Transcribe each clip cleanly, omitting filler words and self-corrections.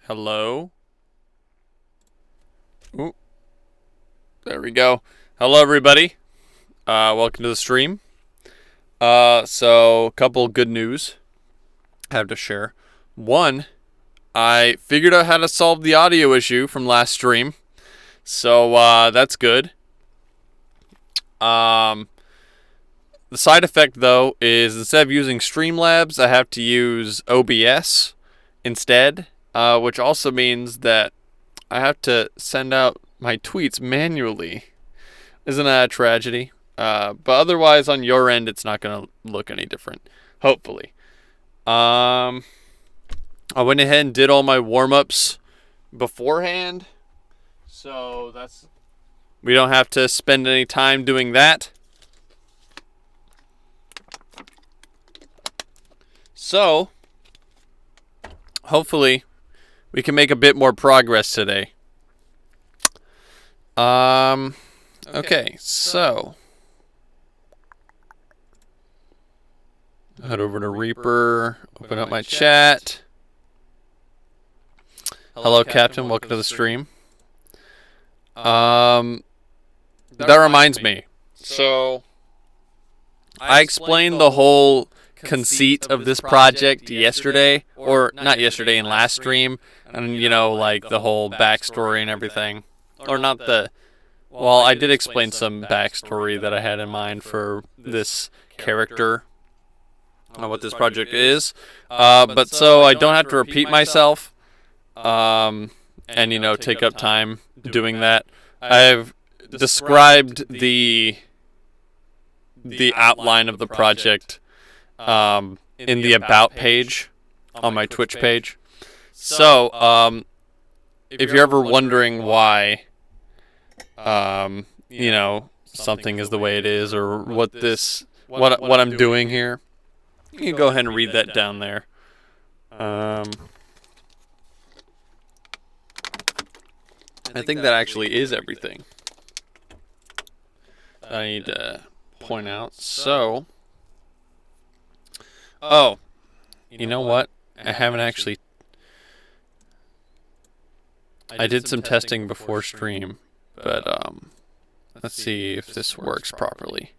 Hello? Ooh, there we go. Hello, everybody. Welcome to the stream. So, a couple good news I have to share. One, I figured out how to solve the audio issue from last stream. So, that's good. The side effect, though, is instead of using Streamlabs, I have to use OBS instead, which also means that I have to send out my tweets manually. Isn't that a tragedy? But otherwise, on your end, it's not going to look any different. Hopefully. I went ahead and did all my warm-ups beforehand. So we don't have to spend any time doing that. So, hopefully, we can make a bit more progress today. Okay, so head over to Reaper, open up my chat. Hello, Captain. Welcome to the stream. That reminds me. So, I explained the whole conceit of this project yesterday, or not yesterday, in last stream, and like the whole backstory and everything. Or not the. Well, I did explain some backstory that I had in mind for this character, what this project is. But so I don't have to repeat myself, and take up time doing that. I've described the outline of the project in the About page on my Twitch page. So, if you're ever wondering why, something is the way it is, or what I'm doing here, you can go ahead and read that down there. I think that actually is everything I need to point out. So, you know what? I haven't actually. I did some testing before stream, but let's see if this works properly.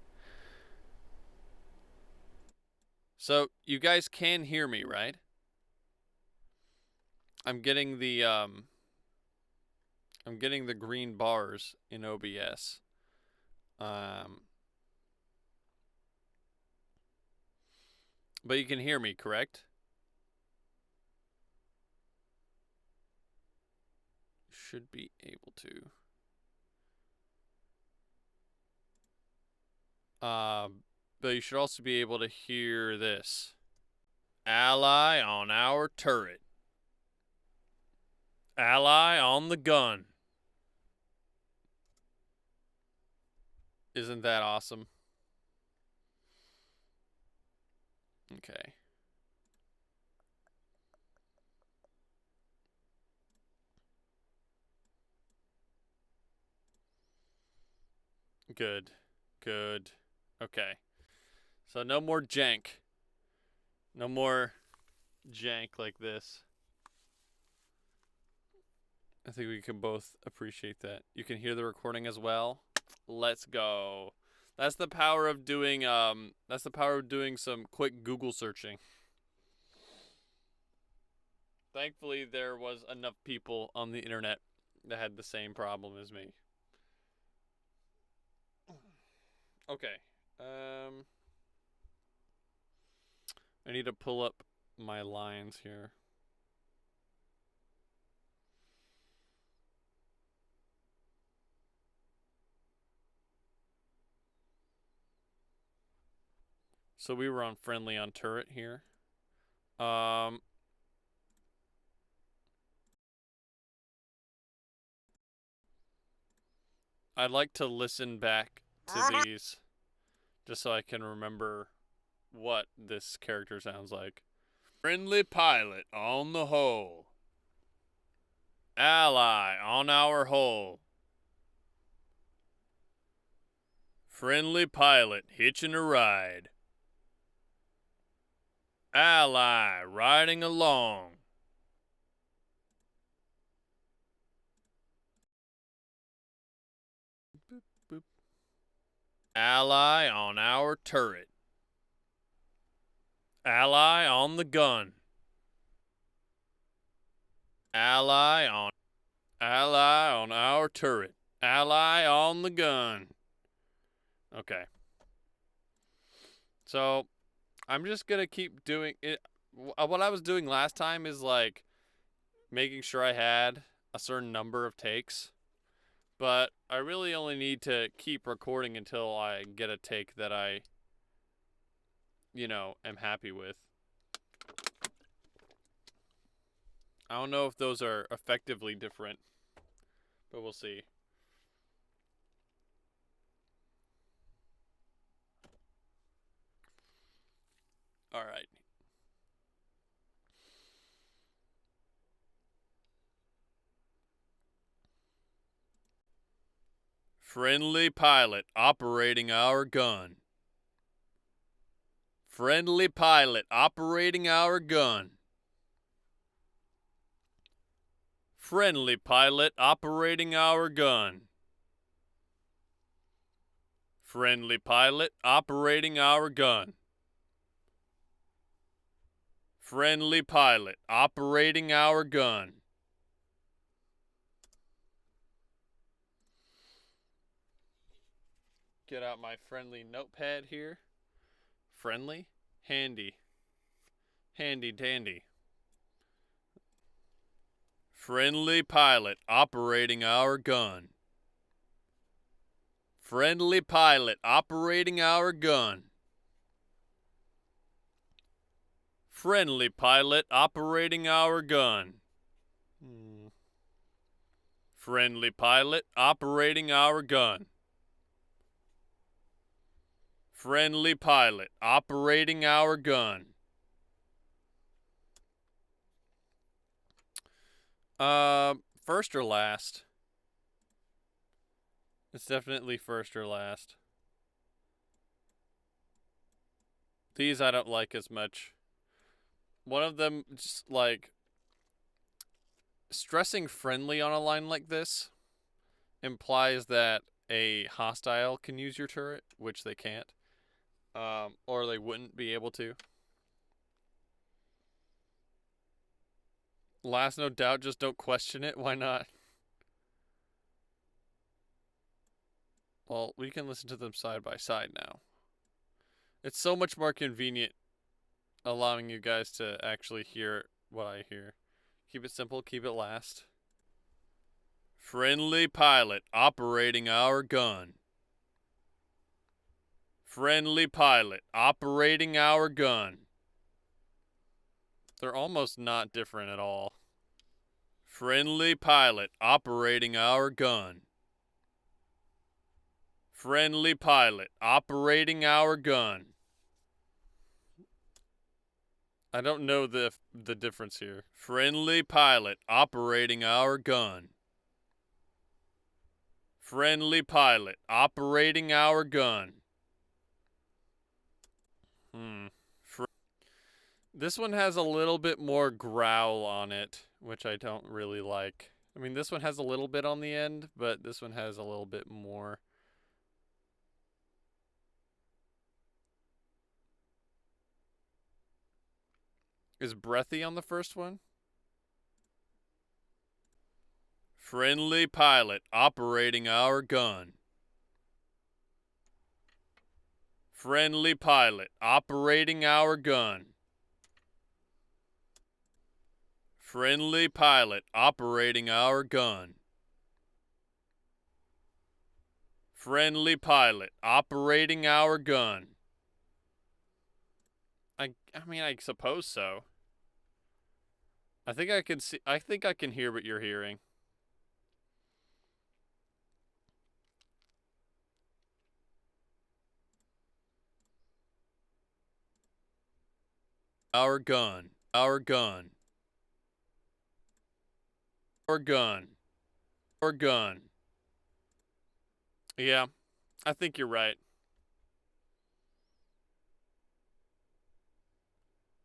So you guys can hear me, right? I'm getting the green bars in OBS. But you can hear me, correct? Should be able to. But you should also be able to hear this. Ally on our turret. Ally on the gun. Isn't that awesome? Okay. Good. Okay. So no more jank. No more jank like this. I think we can both appreciate that. You can hear the recording as well. Let's go. That's the power of doing some quick Google searching. Thankfully, there was enough people on the internet that had the same problem as me. Okay. I need to pull up my lines here. So we were on friendly on turret here. I'd like to listen back to these just so I can remember what this character sounds like. Friendly pilot on the hull. Ally on our hull. Friendly pilot hitching a ride. Ally riding along. Ally on our turret. Ally on the gun. Ally on our turret. Ally on the gun. Okay. So, I'm just going to keep doing it. What I was doing last time is like making sure I had a certain number of takes. But I really only need to keep recording until I get a take that I, am happy with. I don't know if those are effectively different, but we'll see. All right. Friendly pilot operating our gun. Friendly pilot operating our gun. Friendly pilot operating our gun. Friendly pilot operating our gun. Friendly pilot operating our gun. Get out my friendly notepad here. Friendly? Handy. Handy dandy. Friendly pilot operating our gun. Friendly pilot operating our gun. Friendly pilot operating our gun. Friendly pilot operating our gun. Friendly pilot operating our gun. First or last? It's definitely first or last. These I don't like as much. One of them, just like, stressing friendly on a line like this implies that a hostile can use your turret, which they can't. Or they wouldn't be able to. Last, no doubt, just don't question it. Why not? Well, we can listen to them side by side now. It's so much more convenient allowing you guys to actually hear what I hear. Keep it simple, keep it last. Friendly pilot operating our gun. Friendly pilot operating our gun. They're almost not different at all. Friendly pilot operating our gun. Friendly pilot operating our gun. I don't know the difference here. Friendly pilot operating our gun. Friendly pilot operating our gun. This one has a little bit more growl on it, which I don't really like. I mean, this one has a little bit on the end, but this one has a little bit more. Is breathy on the first one? Friendly pilot operating our gun. Friendly pilot operating our gun. Friendly pilot operating our gun. Friendly pilot operating our gun. I mean, I suppose so. I think I can hear what you're hearing. Our gun. Our gun. Our gun. Our gun. Yeah, I think you're right.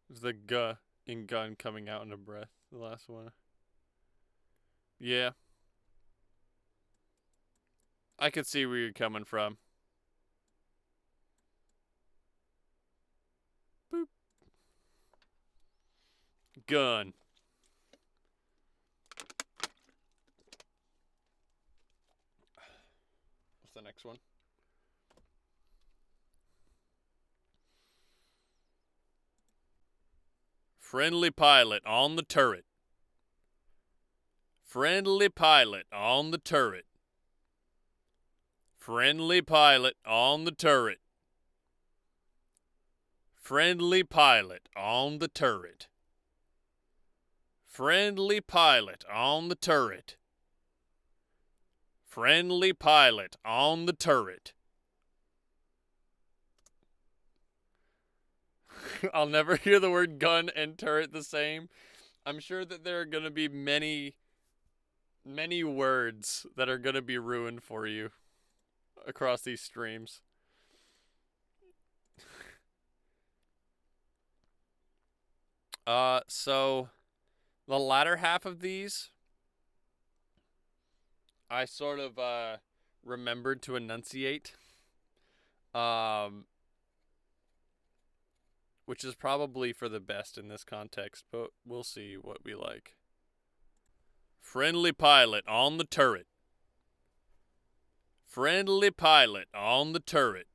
Is the "g" in gun coming out in a breath, the last one. Yeah. I could see where you're coming from. Boop. Gun. What's the next one? Friendly pilot on the turret. Friendly pilot on the turret. Friendly pilot on the turret. Friendly pilot on the turret. Friendly pilot on the turret. Friendly pilot on the turret. I'll never hear the word gun and turret the same. I'm sure that there are going to be many words that are going to be ruined for you across these streams. So the latter half of these, I sort of remembered to enunciate, which is probably for the best in this context, but we'll see what we like. Friendly pilot on the turret. Friendly pilot on the turret.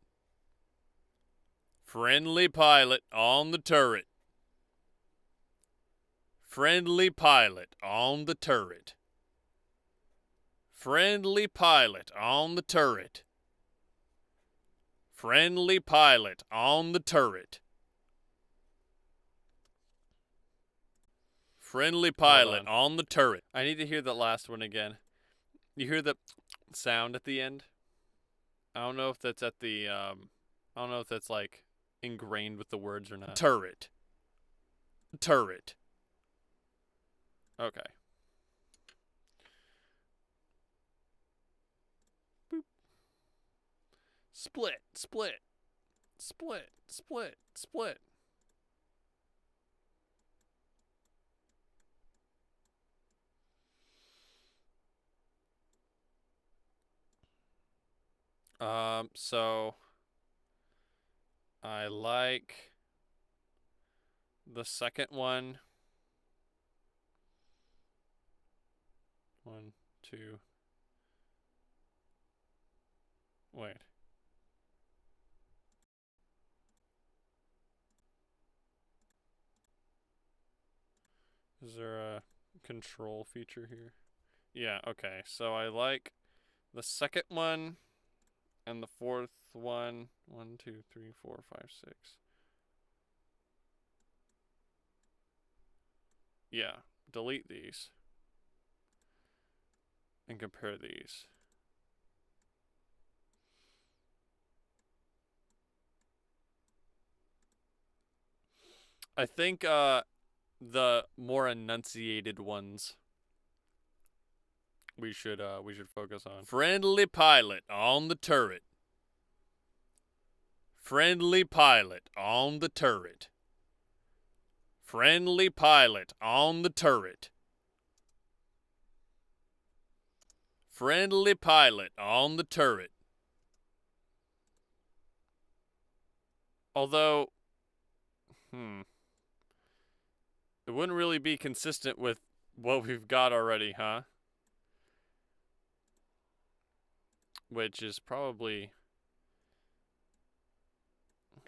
Friendly pilot on the turret. Friendly pilot on the turret. Friendly pilot on the turret. Friendly pilot on the turret. Friendly pilot on the turret. I need to hear that last one again. You hear the sound at the end? I don't know if that's at the, I don't know if that's like ingrained with the words or not. Turret. Turret. Okay. Boop. Split, split, split, split, split. So I like the second one. 1, 2. Wait. Is there a control feature here? Yeah, okay. So I like the second one and the fourth one. 1, 2, 3, 4, 5, 6. Yeah, delete these. And compare these. I think the more enunciated ones we should focus on. Friendly pilot on the turret. Friendly pilot on the turret. Friendly pilot on the turret. Friendly pilot on the turret. Although, it wouldn't really be consistent with what we've got already, huh? Which is probably,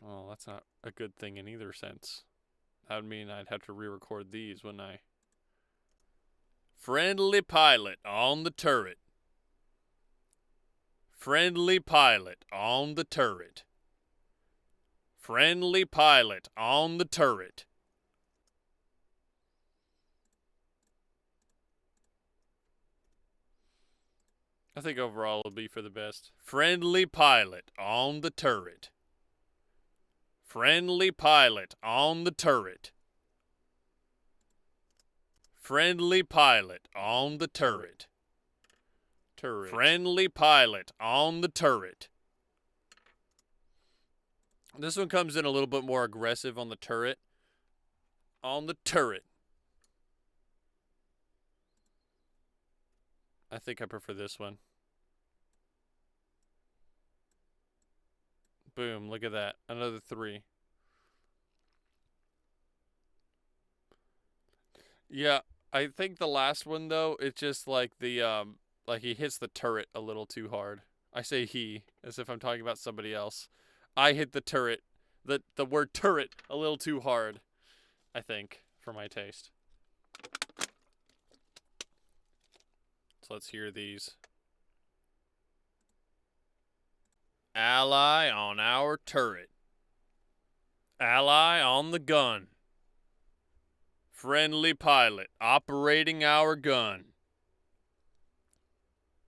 well, that's not a good thing in either sense. That would mean I'd have to re-record these, wouldn't I? Friendly pilot on the turret. Friendly pilot on the turret. Friendly pilot on the turret. I think overall it'll be for the best. Friendly pilot on the turret. Friendly pilot on the turret. Friendly pilot on the turret. Turret. Friendly pilot on the turret. This one comes in a little bit more aggressive on the turret. On the turret. I think I prefer this one. Boom, look at that. Another 3. Yeah, I think the last one though, it's just like like he hits the turret a little too hard. I say he as if I'm talking about somebody else. I hit the turret, the word turret a little too hard, I think, for my taste. So let's hear these. Ally on our turret. Ally on the gun. Friendly pilot operating our gun.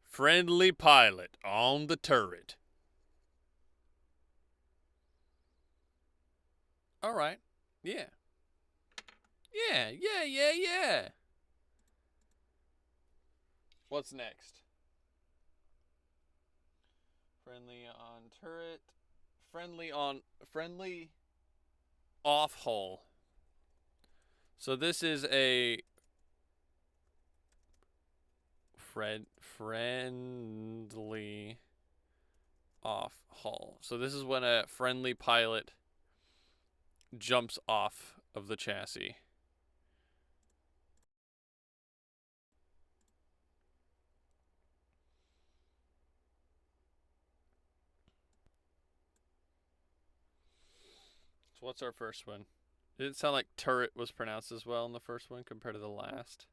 Friendly pilot on the turret. All right. Yeah. Yeah. What's next? Friendly on turret. Friendly off hull. So this is a friendly off hull. So this is when a friendly pilot jumps off of the chassis. So what's our first one? Did it sound like turret was pronounced as well in the first one compared to the last?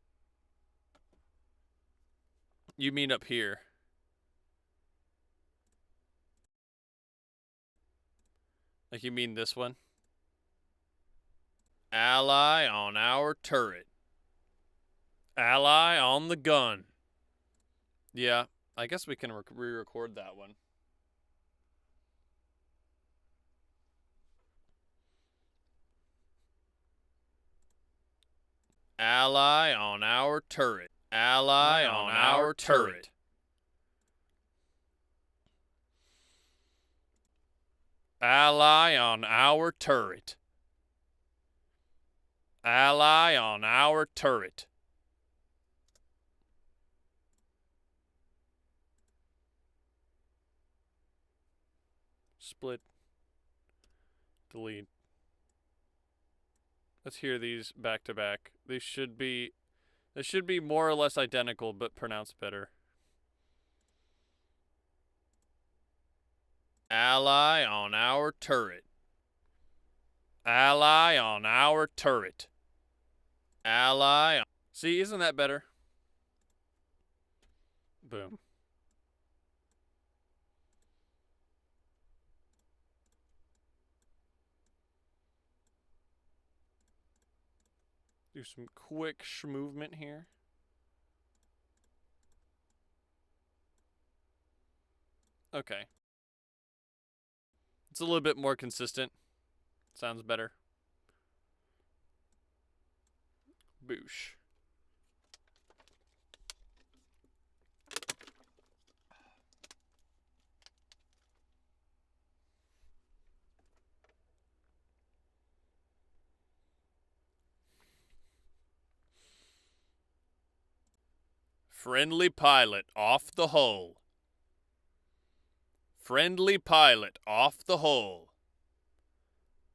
You mean up here? Like you mean this one? Ally on our turret. Ally on the gun. Yeah, I guess we can re-record that one. Ally on our turret. Ally on our turret. Ally on our turret. Ally on our turret. Split. Delete. Let's hear these back to back. They should be more or less identical but pronounced better. Ally on our turret. Ally on our turret. Ally. See, isn't that better? Boom. Do some quick movement here. Okay. It's a little bit more consistent. Sounds better. Boosh. Friendly pilot off the hull. Friendly pilot off the hull.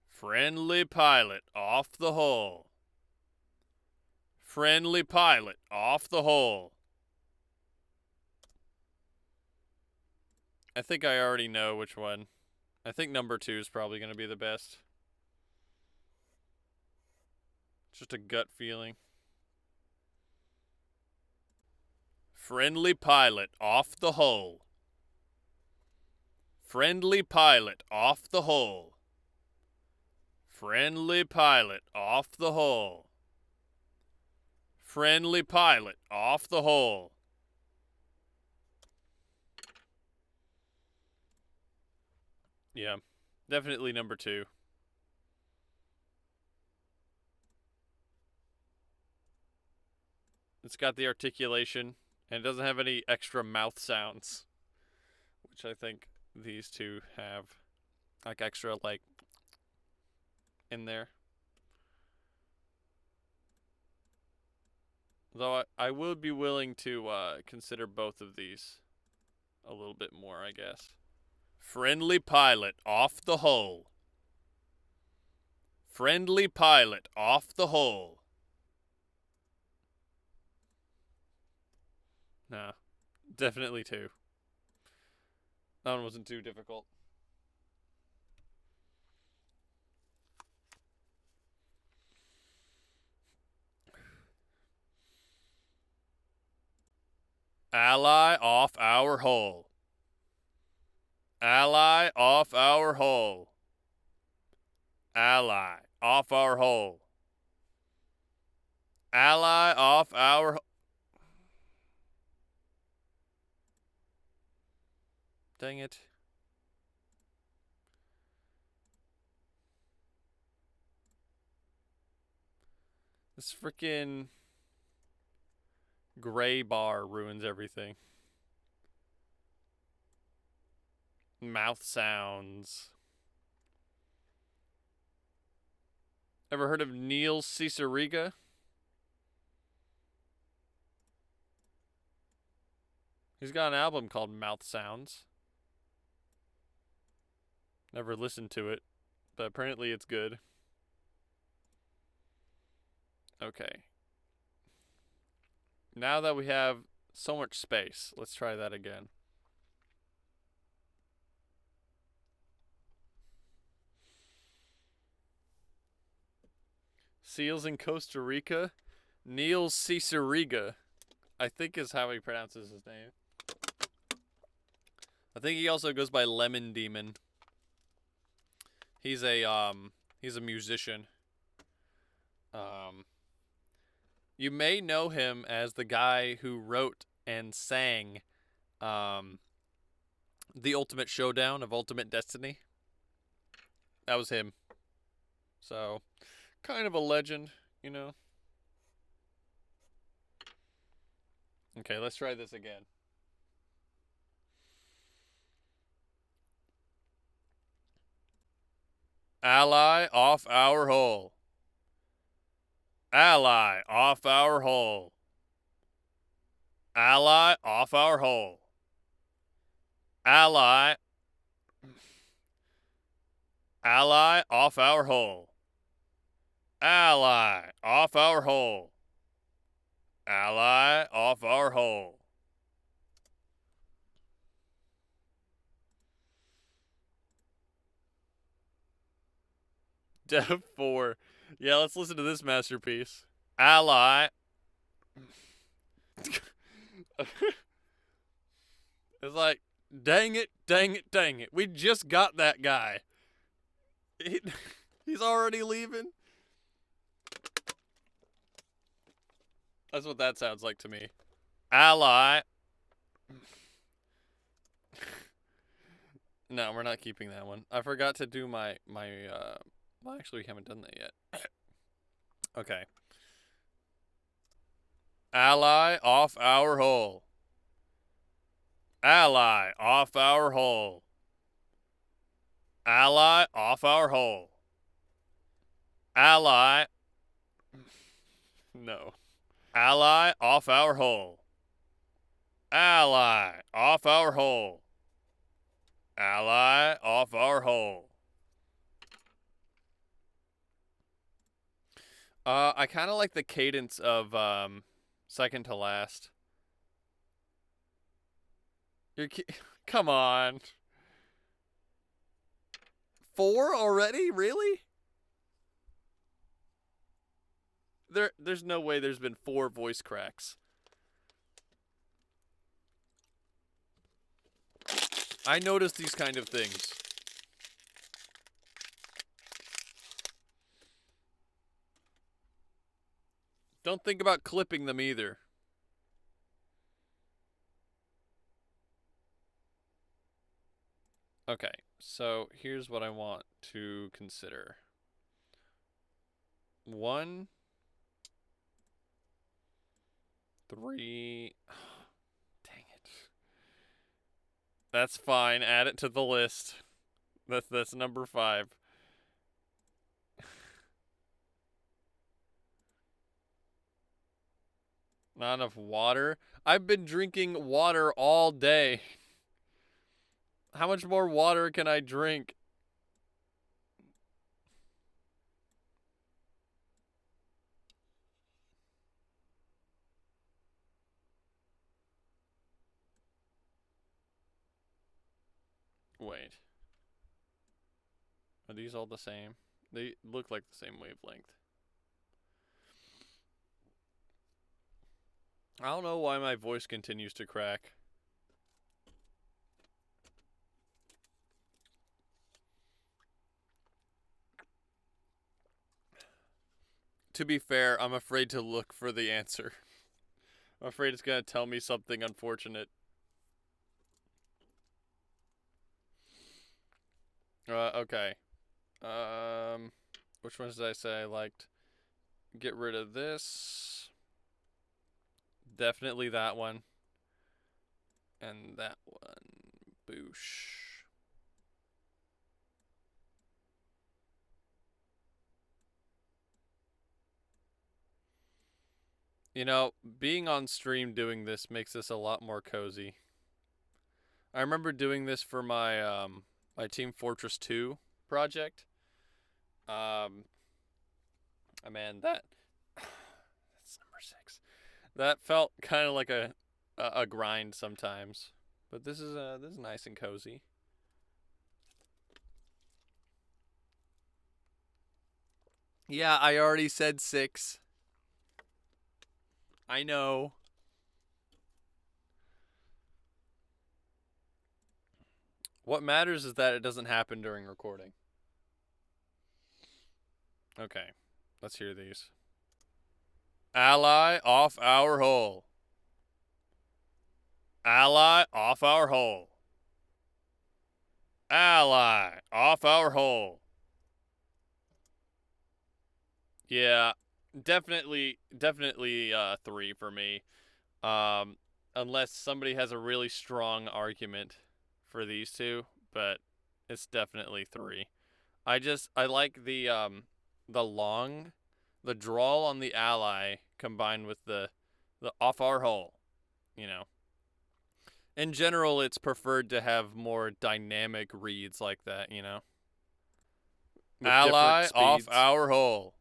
Friendly pilot off the hull. Friendly pilot off the hull. I think I already know which one. I think number 2 is probably going to be the best. Just a gut feeling. Friendly pilot off the hull. Friendly pilot off the hull. Friendly pilot off the hull. Friendly pilot off the hull. Yeah, definitely number 2. It's got the articulation, and it doesn't have any extra mouth sounds, which I think these two have. Like extra, like, in there. Though I would be willing to consider both of these a little bit more, I guess. Friendly pilot off the hull. Friendly pilot off the hull. No. Definitely 2. That one wasn't too difficult. Ally off our hull. Ally off our hull. Ally off our hull. Ally off our... Dang it. This freaking gray bar ruins everything. Mouth sounds. Ever heard of Neil Ciceriga? He's got an album called Mouth Sounds. Never listened to it, but apparently it's good. Okay. Now that we have so much space, let's try that again. Seals in Costa Rica. Neil Ciceriga, I think is how he pronounces his name. I think he also goes by Lemon Demon. He's a musician. You may know him as the guy who wrote and sang The Ultimate Showdown of Ultimate Destiny. That was him. So, kind of a legend, you know. Okay, let's try this again. Ally off our hull. Ally off our hull. Ally off our hull. Ally. Ally off our hull. Ally off our hull. Ally off our hull. Dev 4. Yeah, let's listen to this masterpiece. Ally. It's like, dang it, dang it, dang it. We just got that guy. He's already leaving. That's what that sounds like to me. Ally. No, we're not keeping that one. I forgot to do my well, actually, we haven't done that yet. Okay. Ally off our hull. Ally off our hull. Ally off our hull. Ally. No. Ally off our hull. Ally off our hull. Ally off our hull. I kind of like the cadence of second to last. Come on. 4 already? Really? There's no way there's been 4 voice cracks. I notice these kind of things. Don't think about clipping them either. Okay, so here's what I want to consider. 1, 3. Dang it. That's fine. Add it to the list. That's number 5. Not enough water. I've been drinking water all day. How much more water can I drink? Are these all the same? They look like the same wavelength. I don't know why my voice continues to crack. To be fair, I'm afraid to look for the answer. I'm afraid it's going to tell me something unfortunate. Okay. Which ones did I say I liked? Get rid of this. Definitely that one. And that one. Boosh. You know, being on stream doing this makes this a lot more cozy. I remember doing this for my my Team Fortress 2 project. Man, that's number 6. That felt kind of like a grind sometimes, but this is nice and cozy. Yeah, I already said 6. I know. What matters is that it doesn't happen during recording. Okay, let's hear these. Ally off our hole. Ally off our hole. Ally off our hole. Yeah, definitely 3 for me. Unless somebody has a really strong argument for these two, but it's definitely 3. I like the drawl on the ally combined with the off our hole, you know. In general, it's preferred to have more dynamic reads like that, you know. With ally off our hole.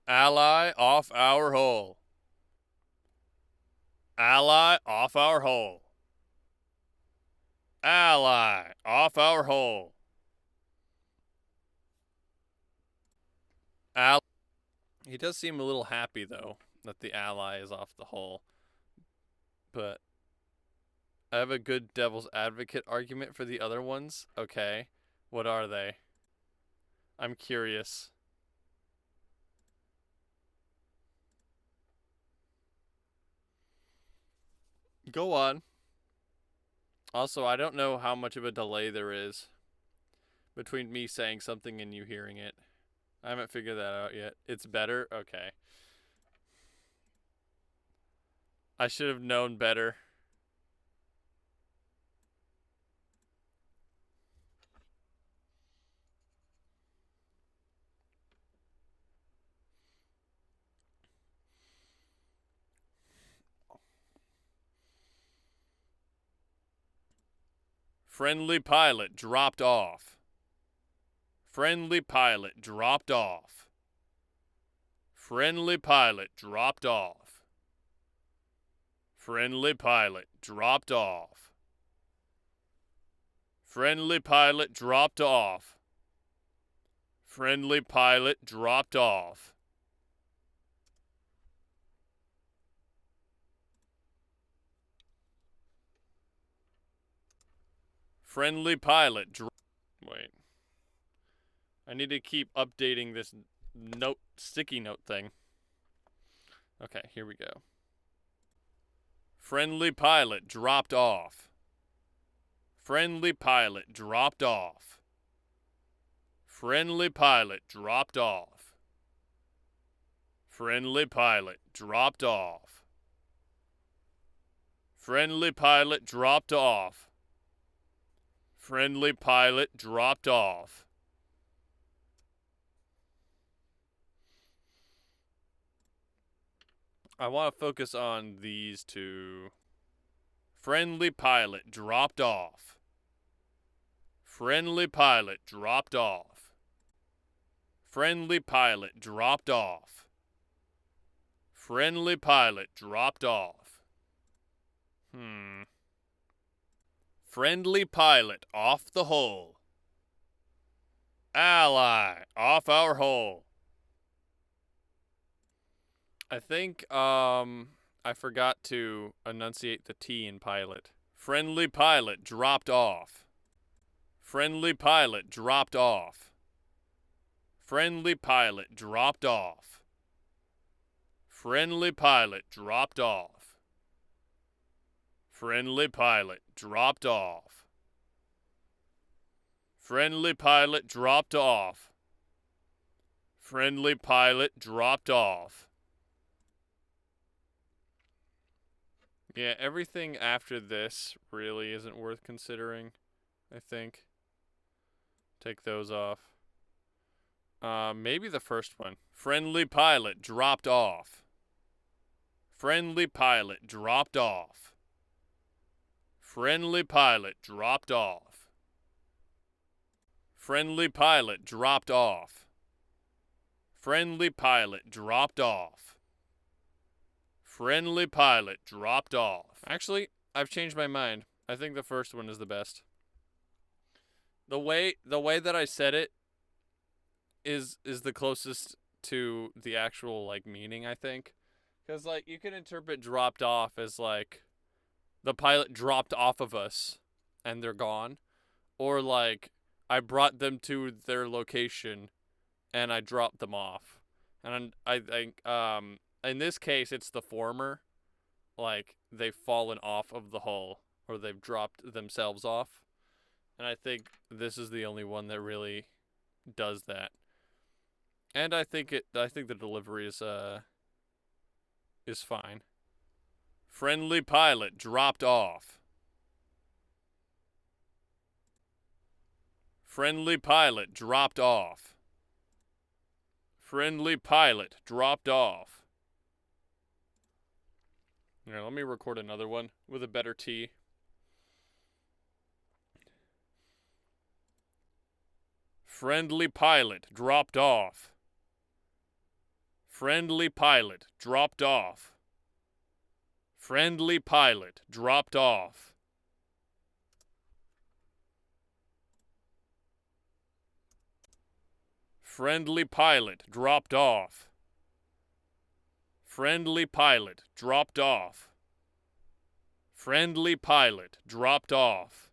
Ally off our hole. Ally off our hole. Ally off our hole. He does seem a little happy, though, that the ally is off the hole. But I have a good devil's advocate argument for the other ones. Okay. What are they? I'm curious. Go on. Also, I don't know how much of a delay there is between me saying something and you hearing it. I haven't figured that out yet. It's better? Okay. I should have known better. Friendly pilot dropped off. Friendly pilot dropped off. Friendly pilot dropped off. Friendly pilot dropped off. Friendly pilot dropped off. Friendly pilot dropped off. Friendly pilot Wait. I need to keep updating this sticky note thing. Okay, here we go. Friendly pilot dropped off. Friendly pilot dropped off. Friendly pilot dropped off. Friendly pilot dropped off. Friendly pilot dropped off. Friendly pilot dropped off. I want to focus on these two. Friendly pilot dropped off. Friendly pilot dropped off. Friendly pilot dropped off. Friendly pilot dropped off. Friendly pilot off the hole. ally off our hull. I think I forgot to enunciate the T in pilot. Friendly pilot dropped off. Friendly pilot dropped off. Friendly pilot dropped off. Friendly pilot dropped off. Friendly pilot dropped off. Friendly pilot dropped off. Friendly pilot dropped off. Yeah, everything after this really isn't worth considering, I think. Take those off. Maybe the first one. Friendly pilot dropped off. Friendly pilot dropped off. Friendly pilot dropped off. Friendly pilot dropped off. Friendly pilot dropped off. Friendly pilot dropped off. Actually, I've changed my mind. I think the first one is the best. The way that I said it is the closest to the actual like meaning, I think. Cuz like you can interpret dropped off as like the pilot dropped off of us and they're gone, or like I brought them to their location and I dropped them off. And I think in this case it's the former, like they've fallen off of the hull or they've dropped themselves off. And I think this is the only one that really does that. And I think the delivery is fine. Friendly pilot dropped off. Friendly pilot dropped off. Friendly pilot dropped off. Here, let me record another one with a better T. Friendly pilot dropped off. Friendly pilot dropped off. Friendly pilot dropped off. Friendly pilot dropped off. Friendly pilot dropped off. Friendly pilot dropped off.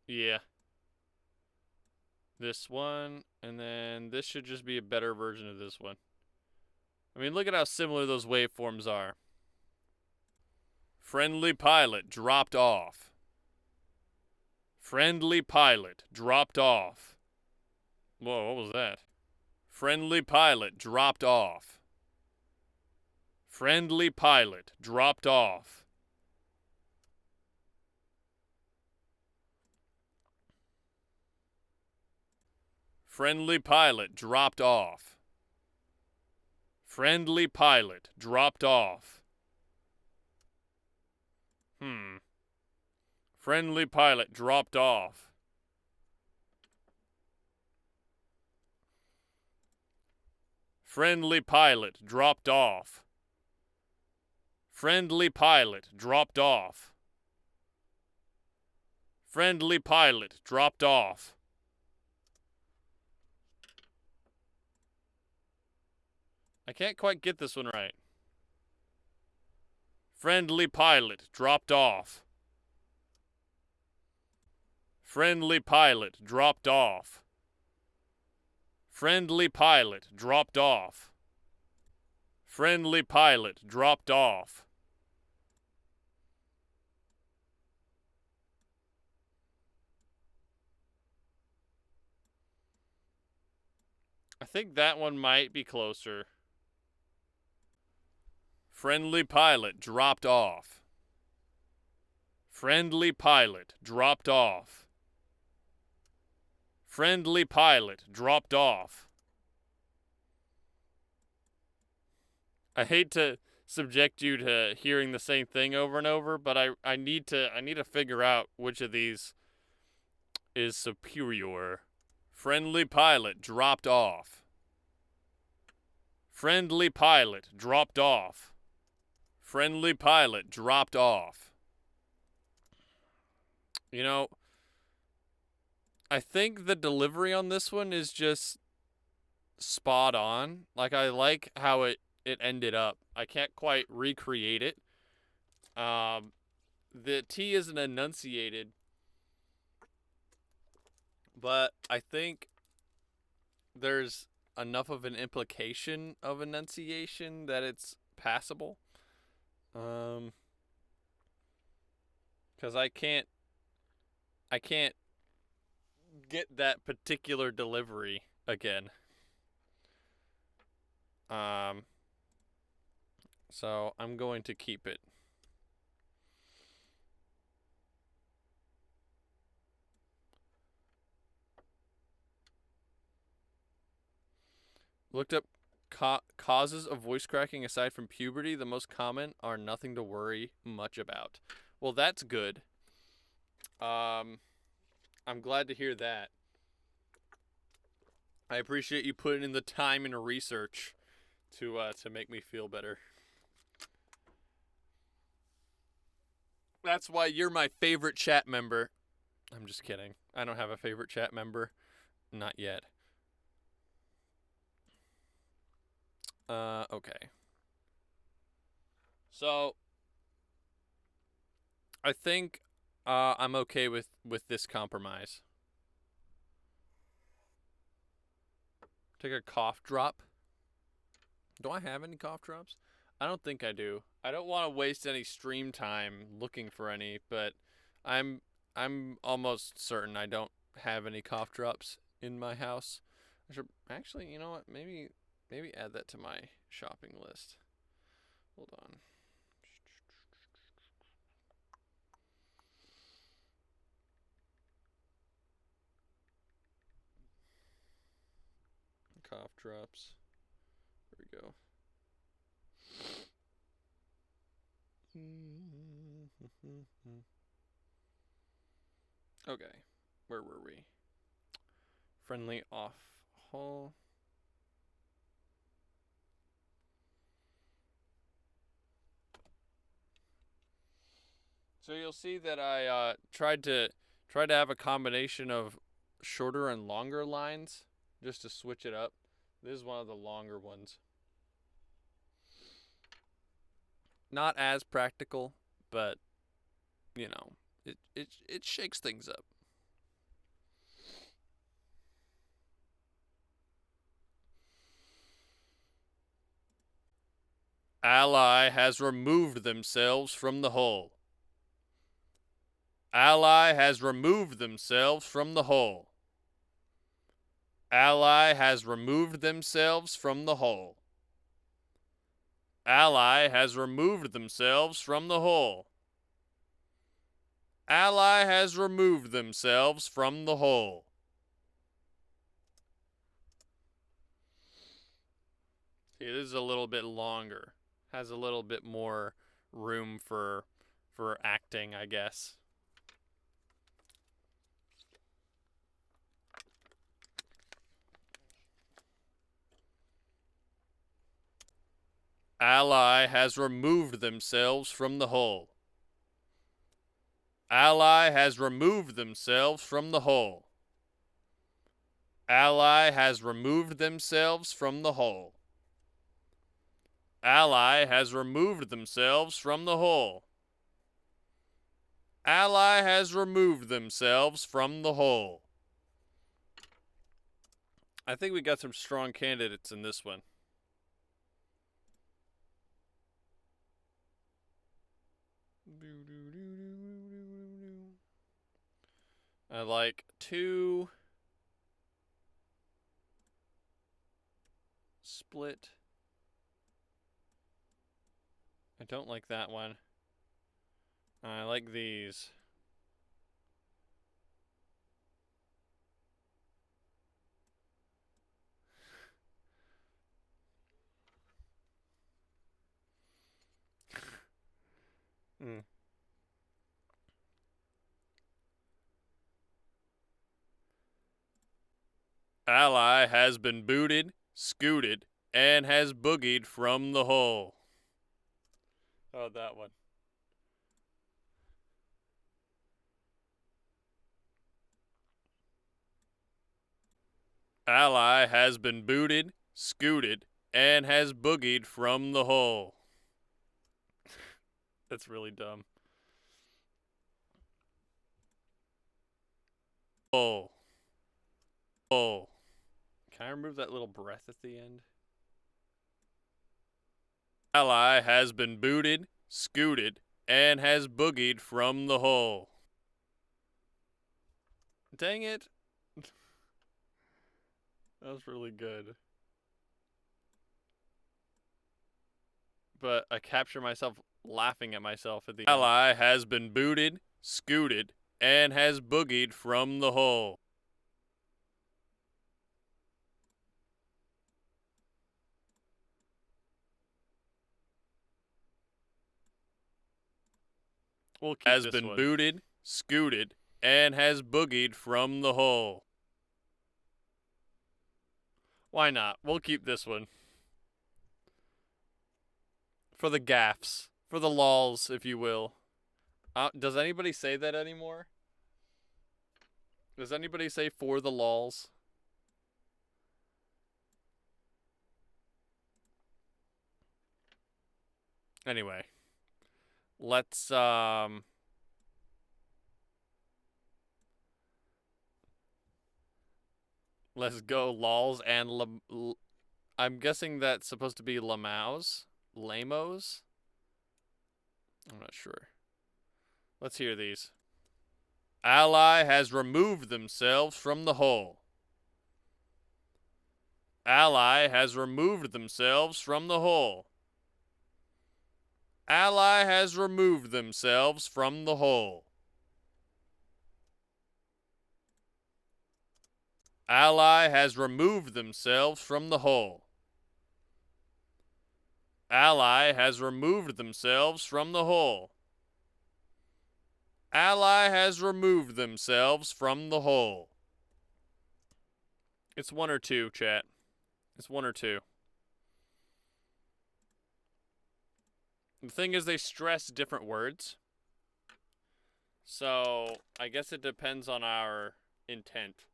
Yeah. This one, and then this should just be a better version of this one. I mean, look at how similar those waveforms are. Friendly pilot dropped off. Friendly pilot dropped off. Whoa, what was that? Friendly pilot dropped off. Friendly pilot dropped off. Friendly pilot dropped off. Friendly pilot dropped off. Friendly pilot dropped off. Friendly pilot dropped off. Friendly pilot dropped off. Friendly pilot dropped off. I can't quite get this one right. Friendly pilot dropped off. Friendly pilot dropped off. Friendly pilot dropped off. Friendly pilot dropped off. I think that one might be closer. Friendly pilot dropped off. Friendly pilot dropped off. Friendly pilot dropped off. I hate to subject you to hearing the same thing over and over, but I need to figure out which of these is superior. Friendly pilot dropped off. Friendly pilot dropped off. Friendly pilot dropped off. You know, I think the delivery on this one is just spot on. Like, I like how it ended up. I can't quite recreate it. The T isn't enunciated, but I think there's enough of an implication of enunciation that it's passable. Because I can't get that particular delivery again. So I'm going to keep it. Looked up causes of voice cracking aside from puberty. The most common are nothing to worry much about. Well, that's good. I'm glad to hear that. I appreciate you putting in the time and research to make me feel better. That's why you're my favorite chat member. I'm just kidding. I don't have a favorite chat member. Not yet. Okay. So, I think I'm okay with this compromise. Take a cough drop. Do I have any cough drops? I don't think I do. I don't want to waste any stream time looking for any, but I'm almost certain I don't have any cough drops in my house. I should actually, you know what? Maybe add that to my shopping list. Hold on. Cough drops. There we go. Okay, where were we? Friendly off haul. So you'll see that I tried to have a combination of shorter and longer lines just to switch it up. This is one of the longer ones. Not as practical, but you know, it shakes things up. Ally has removed themselves from the hull. Ally has removed themselves from the hull. Ally has removed themselves from the hull. Ally has removed themselves from the hull. Ally has removed themselves from the hull. See, this is a little bit longer. Has a little bit more room for acting, I guess. Ally has removed themselves from the hull. Ally has removed themselves from the hull. Ally has removed themselves from the hull. Ally has removed themselves from the hull. Ally has removed themselves from the hull. I think we got some strong candidates in this one. I like 2 split. I don't like that one. I like these. Ally has been booted, scooted, and has boogied from the hull. Oh, that one. Ally has been booted, scooted, and has boogied from the hole. That's really dumb. Oh. Oh. Can I remove that little breath at the end? Ally has been booted, scooted, and has boogied from the hole. Dang it. That was really good. But I capture myself laughing at myself at the end. Ally has been booted, scooted, and has boogied from the hole. We'll keep has been booted, scooted, and has boogied from the hole. Why not? We'll keep this one. For the gaffs. For the lols, if you will. Does anybody say that anymore? Does anybody say for the lols? Anyway. Let's go lols and I'm guessing that's supposed to be lamos? Lamos? I'm not sure. Let's hear these. Ally has removed themselves from the hole. Ally has removed themselves from the hole. Ally has removed themselves from the hole. Ally has removed themselves from the hole. Ally has removed themselves from the hole. Ally has removed themselves from the hole. It's one or two, chat. It's one or two. The thing is, they stress different words. So, I guess it depends on our intent.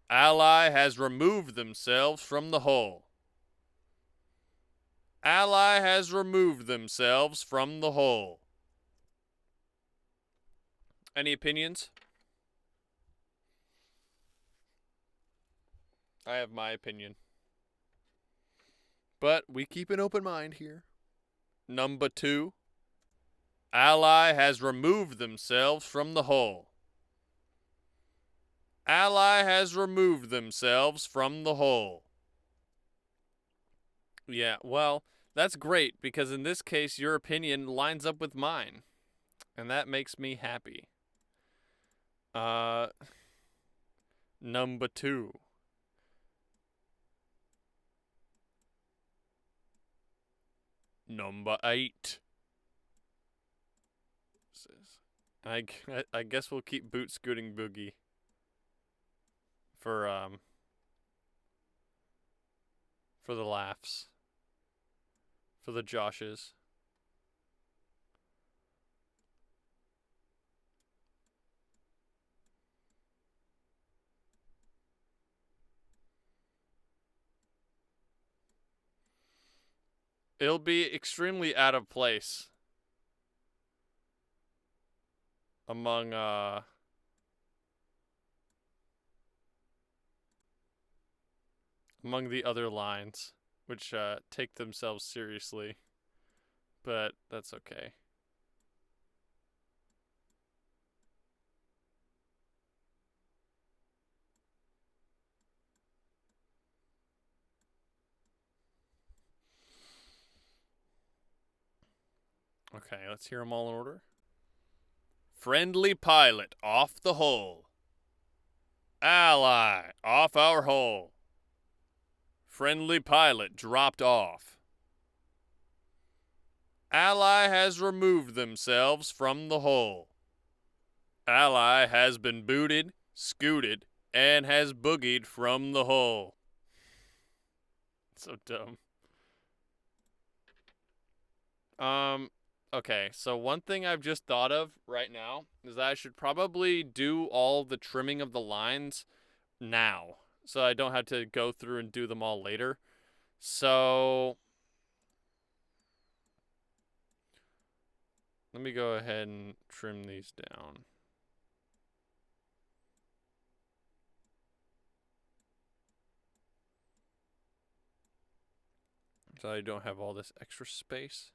Ally has removed themselves from the hole. Ally has removed themselves from the hole. Any opinions? I have my opinion. But we keep an open mind here. Number 2. Ally has removed themselves from the hole. Ally has removed themselves from the hole. Yeah, well, that's great because in this case your opinion lines up with mine. And that makes me happy. Number 2. Number 8. I guess we'll keep boot scooting boogie for the laughs. For the Joshes. It'll be extremely out of place among the other lines, which take themselves seriously, but that's okay. Okay, let's hear them all in order. Friendly pilot off the hole. Ally off our hole. Friendly pilot dropped off. Ally has removed themselves from the hole. Ally has been booted, scooted, and has boogied from the hole. So dumb. Okay, so one thing I've just thought of right now is that I should probably do all the trimming of the lines now, so I don't have to go through and do them all later. So let me go ahead and trim these down. So I don't have all this extra space.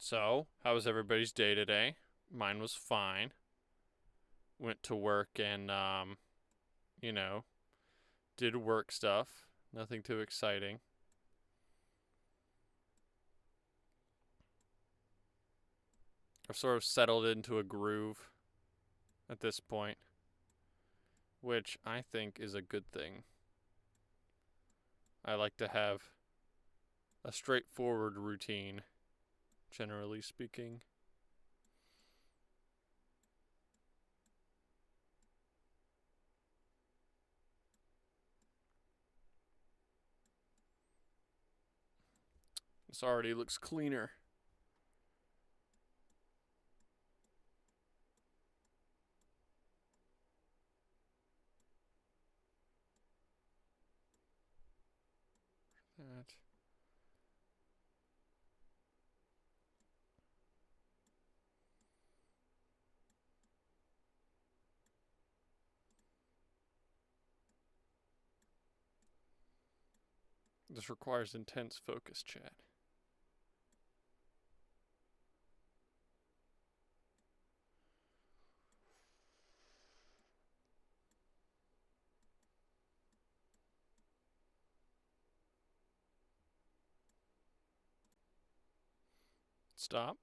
So, how was everybody's day today? Mine was fine. Went to work and, you know, did work stuff. Nothing too exciting. I've sort of settled into a groove at this point, which I think is a good thing. I like to have a straightforward routine, generally speaking. This already looks cleaner. That. This requires intense focus, chat. Stop.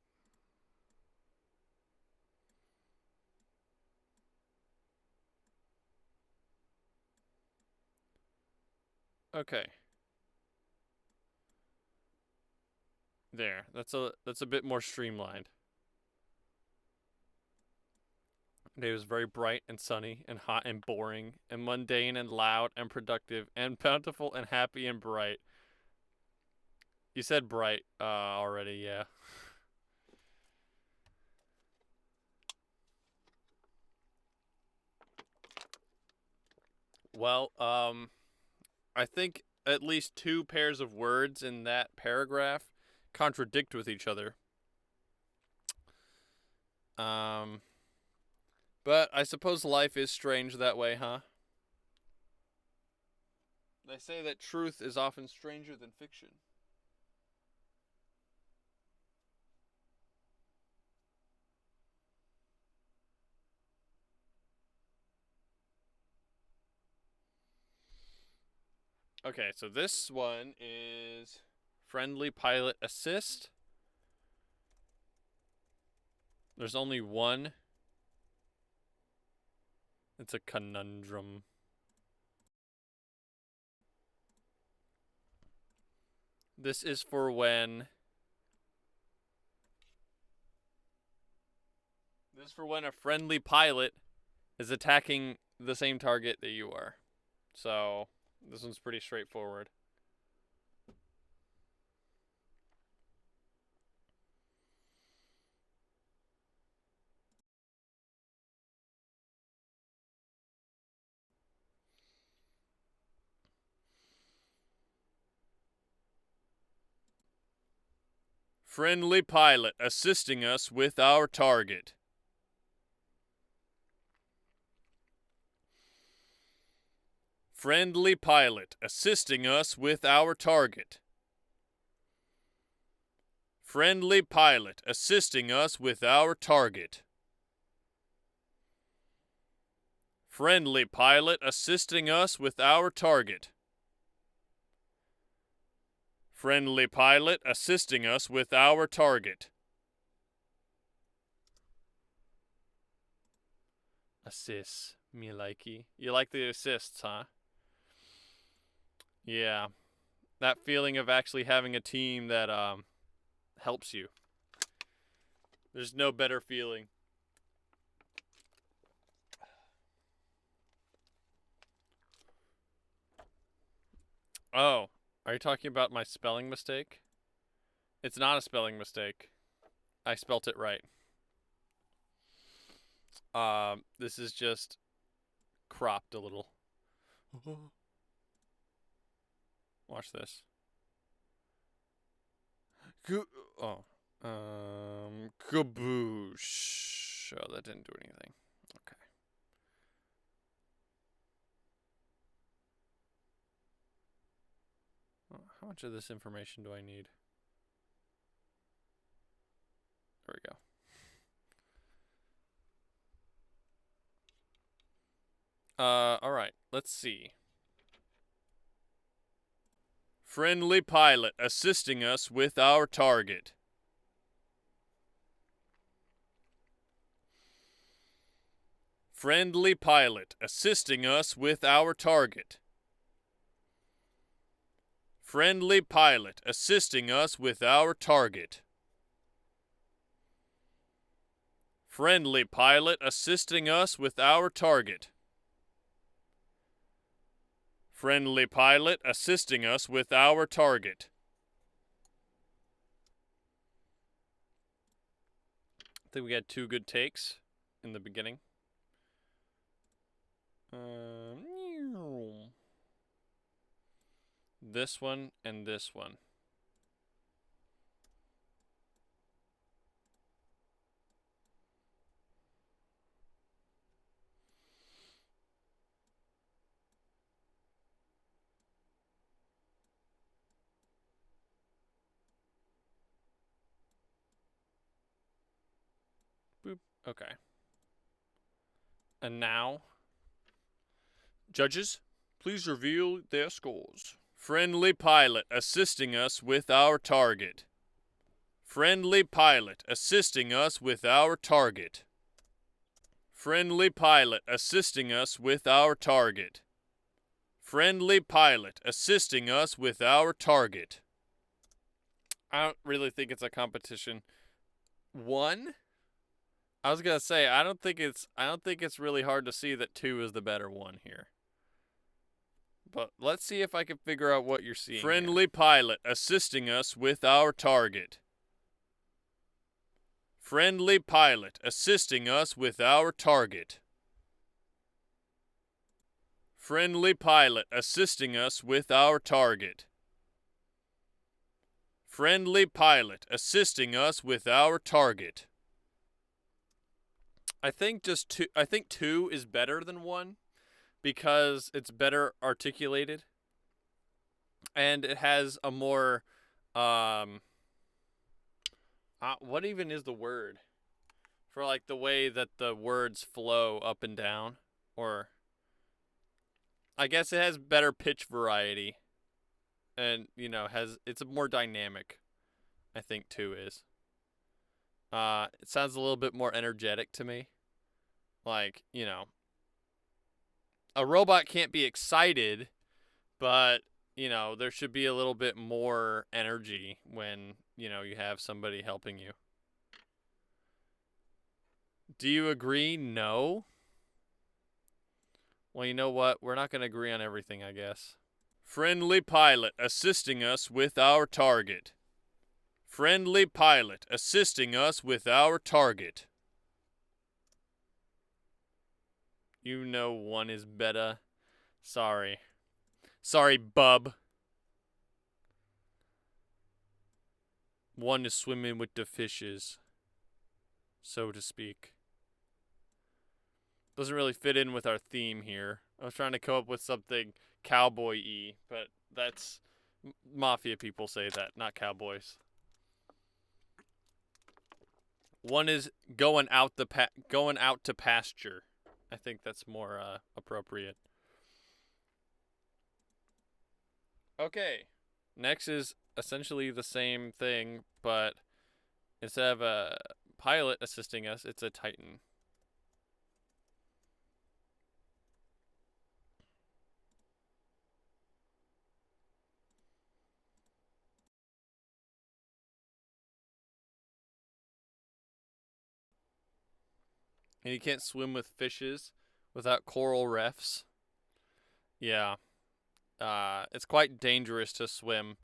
Okay. There. That's a bit more streamlined. Today was very bright and sunny and hot and boring and mundane and loud and productive and bountiful and happy and bright. You said bright already, yeah. Well, I think at least two pairs of words in that paragraph contradict with each other. But I suppose life is strange that way, huh? They say that truth is often stranger than fiction. Okay, so this one is friendly pilot assist. There's only one. It's a conundrum. This is for when... This is for when a friendly pilot is attacking the same target that you are. So, this one's pretty straightforward. Friendly pilot assisting us with our target. Friendly pilot assisting us with our target. Friendly pilot assisting us with our target. Friendly pilot assisting us with our target. Friendly pilot assisting us with our target. Assists, me likey. You like the assists, huh? Yeah. That feeling of actually having a team that helps you There's no better feeling. Oh, are you talking about my spelling mistake? It's not a spelling mistake. I spelt it right. This is just cropped a little. Watch this. Kaboosh. Oh, that didn't do anything. Okay. How much of this information do I need? There we go. All right. Let's see. Friendly pilot assisting us with our target. Friendly pilot assisting us with our target. Friendly pilot assisting us with our target. Friendly pilot assisting us with our target. Friendly pilot assisting us with our target. I think we had 2 good takes in the beginning. This one and this one. Boop. Okay. And now, judges, please reveal their scores. Friendly pilot assisting us with our target. Friendly pilot assisting us with our target. Friendly pilot assisting us with our target. Friendly pilot assisting us with our target. I don't really think it's a competition. 1? I was gonna say I don't think it's really hard to see that 2 is the better one here. But let's see if I can figure out what you're seeing. Friendly here. Pilot assisting us with our target. Friendly pilot assisting us with our target. Friendly pilot assisting us with our target. Friendly pilot assisting us with our target. I think 2 is better than 1 because it's better articulated and it has a more what even is the word for like the way that the words flow up and down, or I guess it has better pitch variety and it's more dynamic. I think 2 is. It sounds a little bit more energetic to me. Like, a robot can't be excited, but, there should be a little bit more energy when, you have somebody helping you. Do you agree? No? Well, you know what? We're not going to agree on everything, I guess. Friendly pilot assisting us with our target. Friendly pilot assisting us with our target. 1 is better. Sorry. Sorry, bub. 1 is swimming with the fishes, so to speak. Doesn't really fit in with our theme here. I was trying to come up with something cowboy-y, but that's... Mafia people say that, not cowboys. 1 is going out to pasture. I think that's more appropriate. Okay. Next is essentially the same thing, but instead of a pilot assisting us, it's a Titan. And you can't swim with fishes without coral reefs. Yeah. It's quite dangerous to swim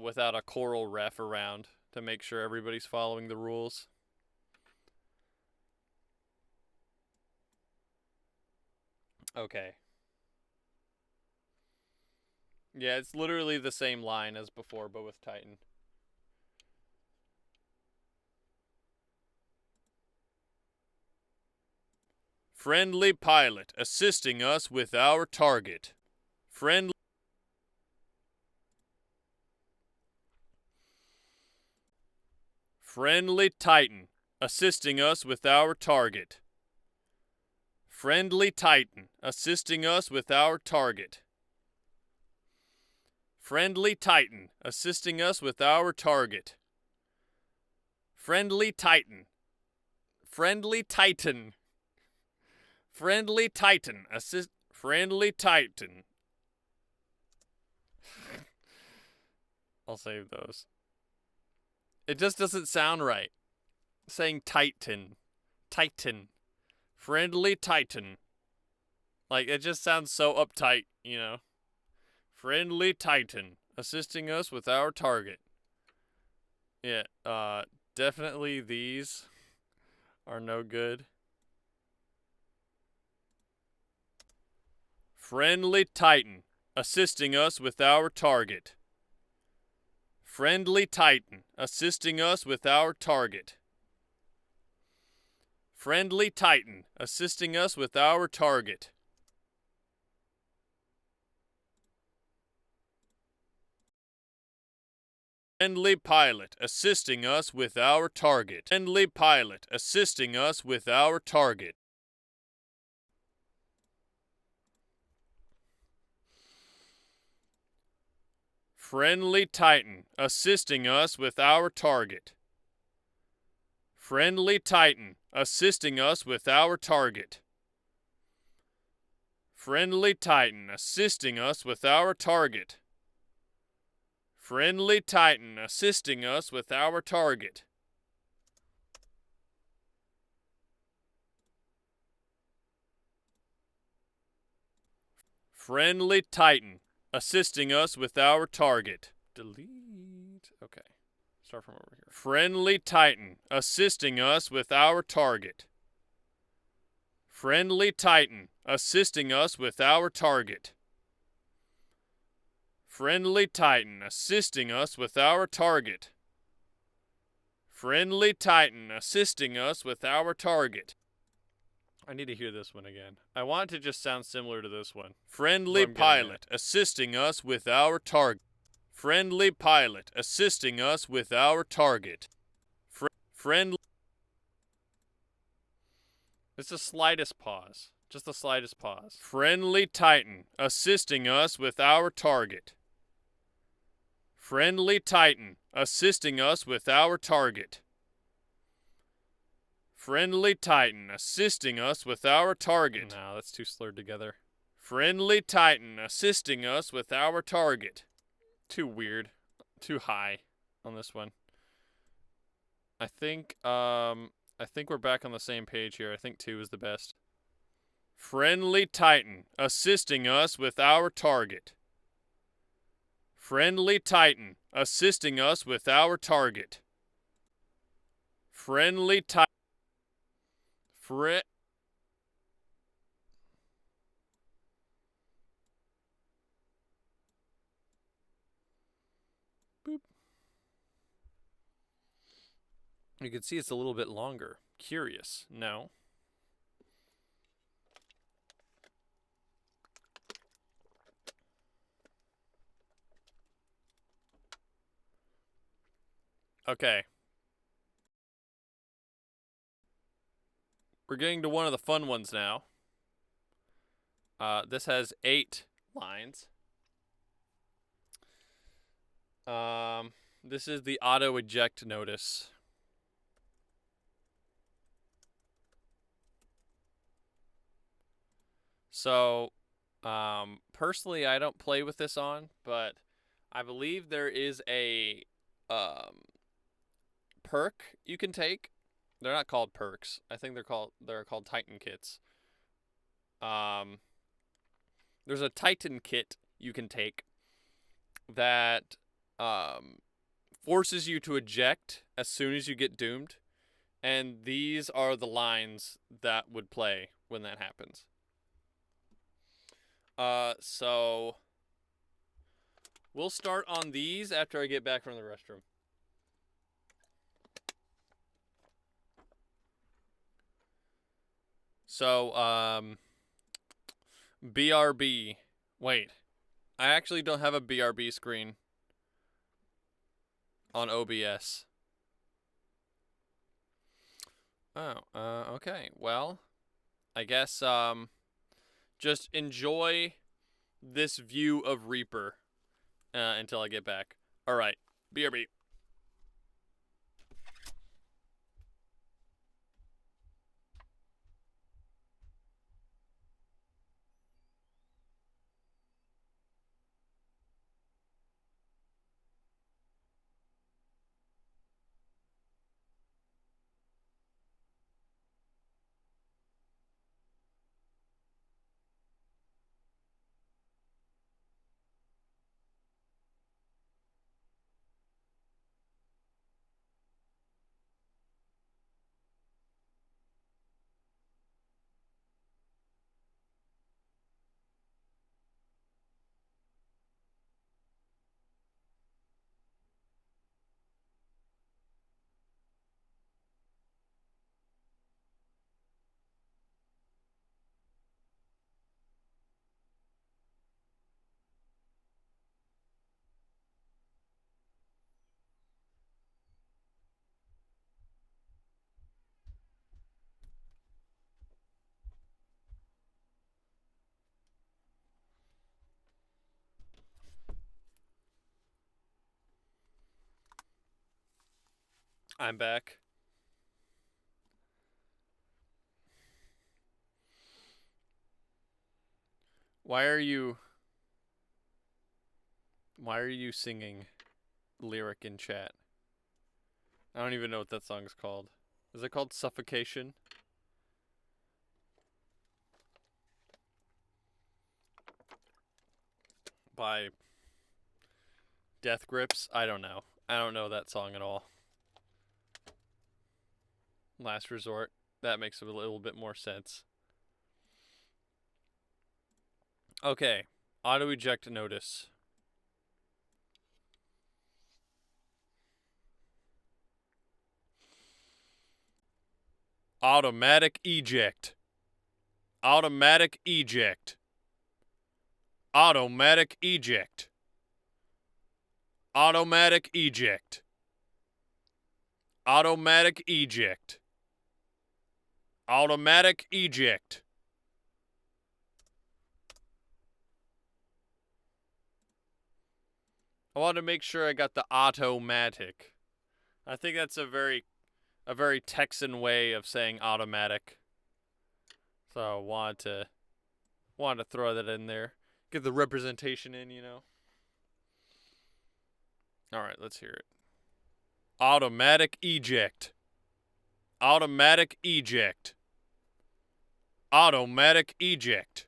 without a coral reef around to make sure everybody's following the rules. Okay. Yeah, it's literally the same line as before, but with Titan. Friendly pilot assisting us with our target. Friendly Titan assisting us with our target. Friendly Titan assisting us with our target. Friendly Titan assisting us with our target. Friendly Titan. Friendly Titan. Friendly Titan assist. Friendly Titan. I'll save those. It just doesn't sound right. Saying Titan. Titan. Friendly Titan. Like, it just sounds so uptight, you know. Friendly Titan assisting us with our target. Yeah, definitely these are no good. Friendly Titan assisting us with our target. Friendly Titan assisting us with our target. Friendly Titan assisting us with our target. Friendly pilot assisting us with our target. Friendly pilot assisting us with our target. Friendly Titan assisting us with our target. Friendly Titan assisting us with our target. Friendly Titan assisting us with our target. Friendly Titan assisting us with our target. Friendly Titan assisting us with our target. Delete. Okay. Start from over here. Friendly Titan assisting us with our target. Friendly Titan assisting us with our target. Friendly Titan assisting us with our target. Friendly Titan assisting us with our target. I need to hear this one again. I want it to just sound similar to this one. Friendly pilot assisting us with our target. Friendly pilot assisting us with our target. Friendly. It's the slightest pause. Just the slightest pause. Friendly Titan assisting us with our target. Friendly Titan assisting us with our target. Friendly Titan assisting us with our target. No, that's too slurred together. Friendly Titan assisting us with our target. Too weird. Too high on this one. I think we're back on the same page here. I think 2 is the best. Friendly Titan assisting us with our target. Friendly Titan assisting us with our target. Friendly Titan. Boop. You can see it's a little bit longer. Curious. No. Okay. We're getting to one of the fun ones now. This has 8 lines. This is the auto eject notice. So, personally, I don't play with this on, but I believe there is a perk you can take They're not called perks. I think they're called Titan kits. There's a Titan kit you can take that forces you to eject as soon as you get doomed, and these are the lines that would play when that happens. So we'll start on these after I get back from the restroom. So, BRB. Wait, I actually don't have a BRB screen on OBS. Oh, okay. Well, I guess, just enjoy this view of Reaper until I get back. All right, BRB. I'm back. Why are you singing lyric in chat? I don't even know what that song's called. Is it called Suffocation? By Death Grips? I don't know. I don't know that song at all. Last Resort. That makes a little bit more sense. Okay. Auto eject notice. Automatic eject. Automatic eject. Automatic eject. Automatic eject. Automatic eject. Automatic eject. I wanted to make sure I got the automatic. I think that's a very Texan way of saying automatic. So I wanted to throw that in there. Get the representation in, you know. All right, let's hear it. Automatic eject. Automatic eject. Automatic eject.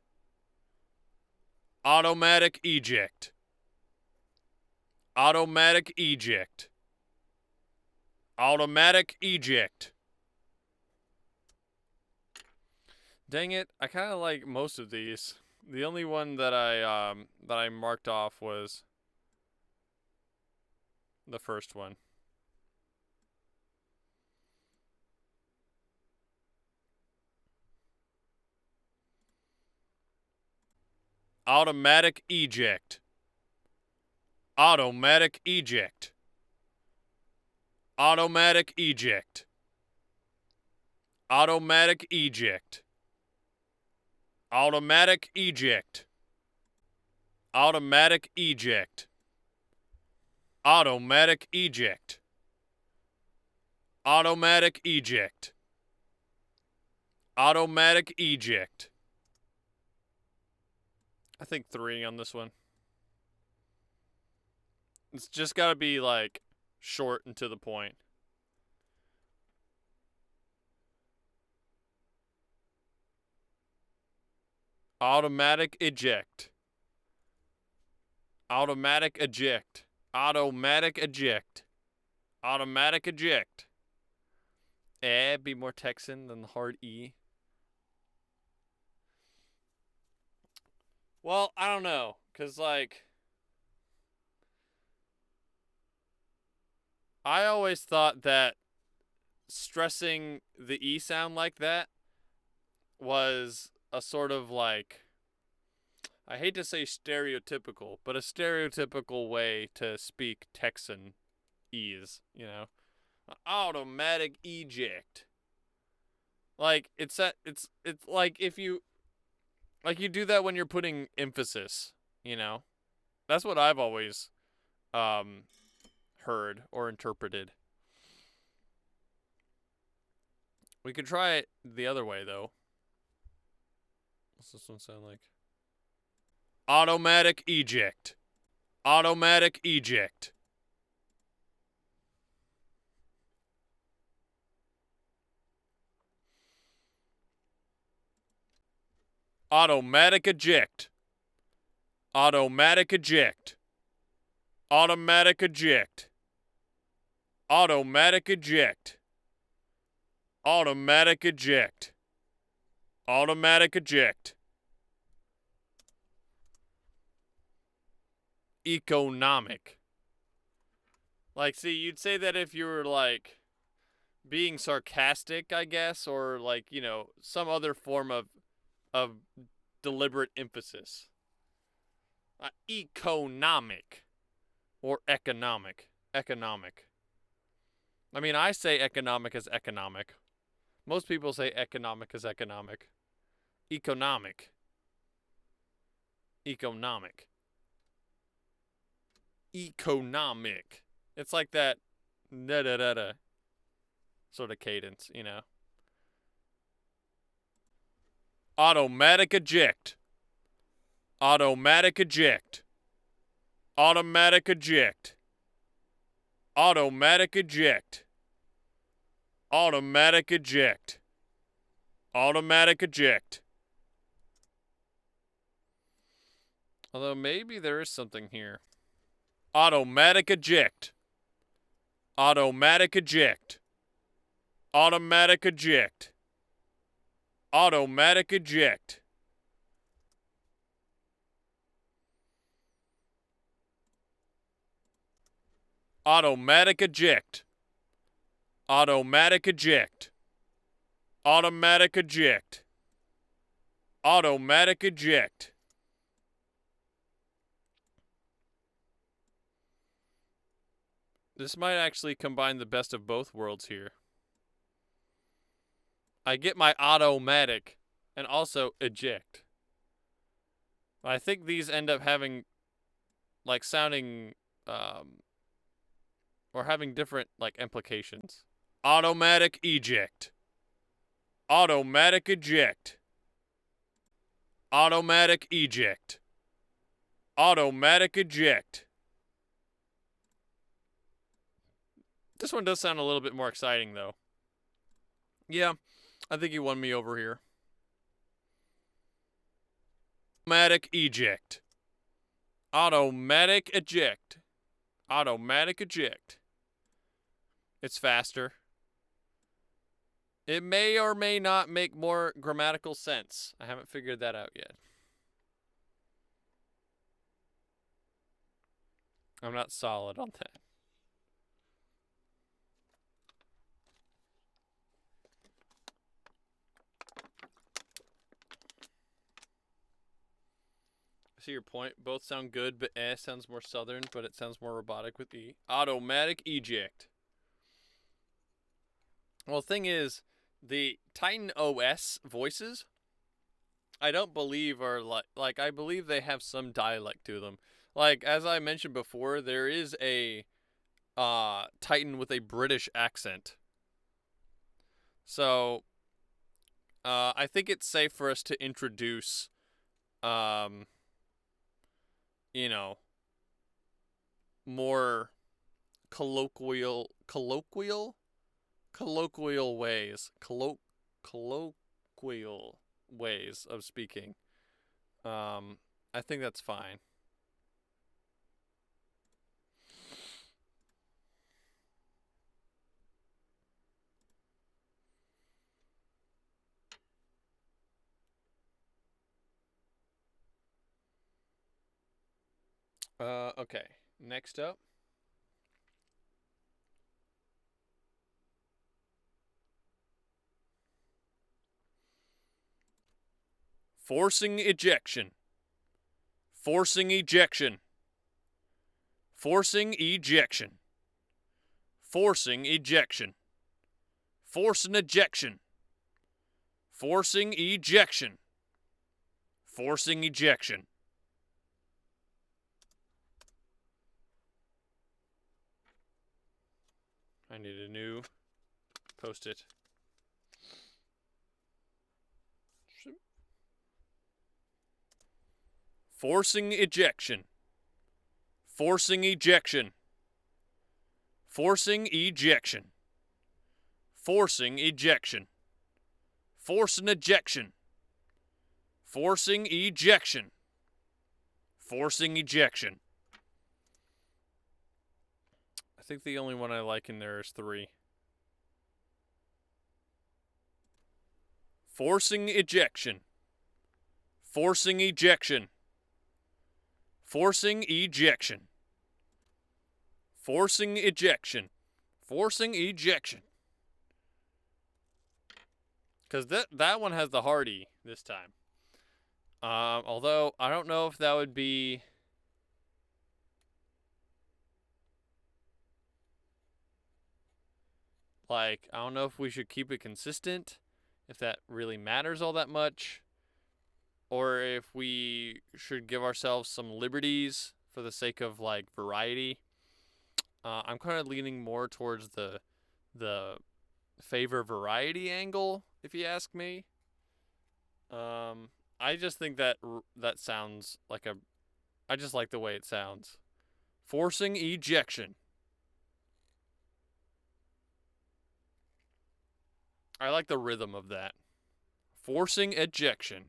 Automatic eject. Automatic eject. Automatic eject. Dang it, I kind of like most of these. The only one that I marked off was the first one. Automatic eject. Automatic eject. Automatic eject. Automatic eject. Automatic eject. Automatic eject. Automatic eject. Automatic eject. Automatic eject. I think 3 on this one. It's just gotta be like short and to the point. Automatic eject. Automatic eject. Automatic eject. Automatic eject. Be more Texan than the hard E. Well, I don't know. Because, like, I always thought that stressing the E sound like that was a sort of, like, I hate to say stereotypical, but a stereotypical way to speak Texan E's, you know? Automatic eject. Like, it's like if you, like, you do that when you're putting emphasis, you know? That's what I've always heard or interpreted. We could try it the other way, though. What's this one sound like? Automatic eject. Automatic eject. Automatic eject. Automatic eject. Automatic eject. Automatic eject. Automatic eject. Automatic eject. Economic. Like, see, you'd say that if you were, like, being sarcastic, I guess, or, like, you know, some other form of deliberate emphasis. Economic. Or economic. Economic. I mean, I say economic as economic. Most people say economic as economic. Economic. Economic. Economic. It's like that da-da-da-da sort of cadence, you know. Automatic eject. Automatic eject. Automatic eject. Automatic eject. Automatic eject. Automatic eject. Although maybe there is something here. Automatic eject. Automatic eject. Automatic eject. Automatic eject. Automatic eject. Automatic eject. Automatic eject. Automatic eject. This might actually combine the best of both worlds here. I get my automatic and also eject. I think these end up having, like, sounding, or having different, like, implications. Automatic eject. Automatic eject. Automatic eject. Automatic eject. This one does sound a little bit more exciting, though. Yeah, I think you won me over here. Automatic eject. Automatic eject. Automatic eject. It's faster. It may or may not make more grammatical sense. I haven't figured that out yet. I'm not solid on that. I see your point. Both sound good, but sounds more southern, but it sounds more robotic with E. Automatic eject. Well, the thing is, the Titan OS voices, I don't believe are like I believe they have some dialect to them. Like, as I mentioned before, there is a Titan with a British accent. So, I think it's safe for us to introduce, you know, more colloquial ways. Colloquial ways of speaking. I think that's fine. Okay. Next up. Forcing ejection. Forcing ejection. Forcing ejection. Forcing ejection. Forcing ejection. Forcing ejection. Forcing ejection. I need a new post-it. Forcing ejection. Forcing ejection. Forcing ejection. Forcing ejection. Forcing ejection. Forcing ejection. Forcing ejection. I think the only one I like in there is 3. Forcing ejection. Forcing ejection. Forcing ejection. Forcing ejection. Forcing ejection. Because that one has the hard E this time. Although, I don't know if that would be... Like, I don't know if we should keep it consistent, if that really matters all that much, or if we should give ourselves some liberties for the sake of, like, variety. I'm kind of leaning more towards the favor variety angle, if you ask me. I just think that sounds like I just like the way it sounds. Forcing ejection. I like the rhythm of that. Forcing ejection.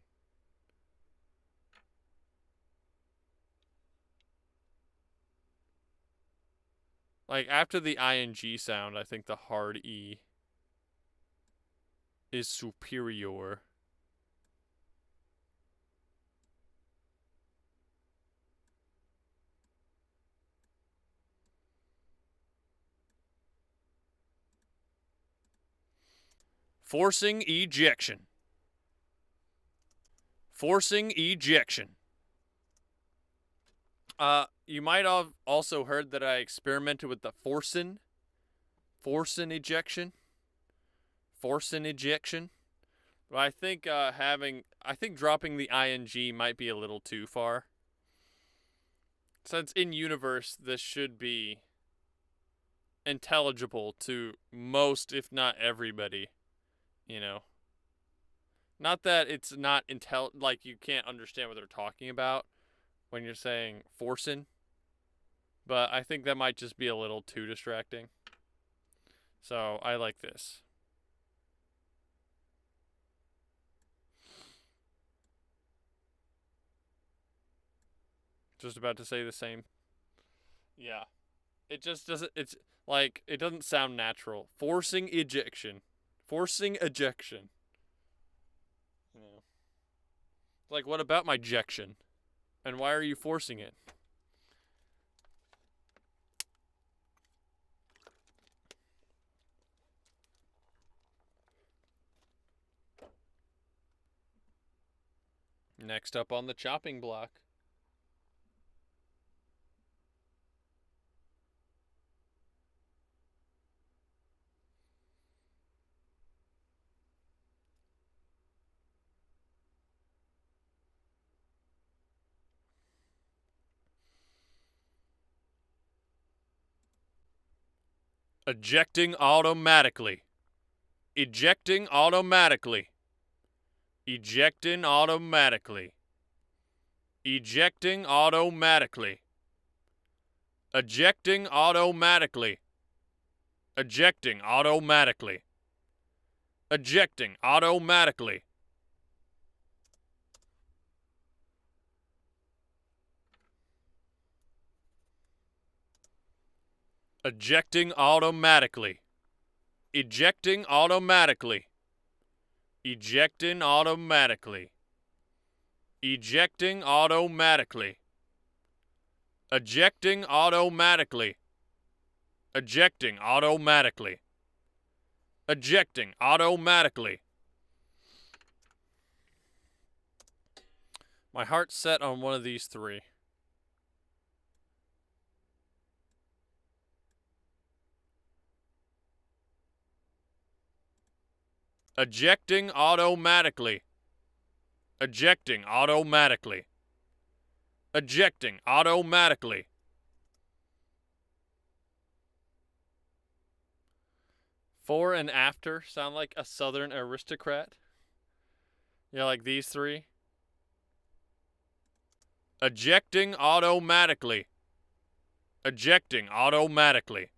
Like, after the ing sound, I think the hard E is superior. Forcing ejection. Forcing ejection. You might have also heard that I experimented with the forcing ejection. Forcing ejection. But I think dropping the ing might be a little too far. Since in universe, this should be intelligible to most, if not everybody, you know. Not that it's not like you can't understand what they're talking about when you're saying forcing, but I think that might just be a little too distracting. So I like this. Just about to say the same. Yeah. It just doesn't, it's like, it doesn't sound natural. Forcing ejection. Forcing ejection. You know. Like, what about my ejection? And why are you forcing it? Next up on the chopping block. Ejecting automatically. Ejecting automatically. Ejecting automatically. Ejecting automatically. Ejecting automatically. Ejecting automatically. Ejecting automatically. Ejecting automatically. Ejecting automatically. Ejecting automatically. Ejecting automatically. Ejecting automatically. Ejecting automatically. Ejecting automatically. My heart's set on one of these three. Ejecting automatically. Ejecting automatically. Ejecting automatically. Fore and after sound like a southern aristocrat. Yeah, like these three. Ejecting automatically. Ejecting automatically.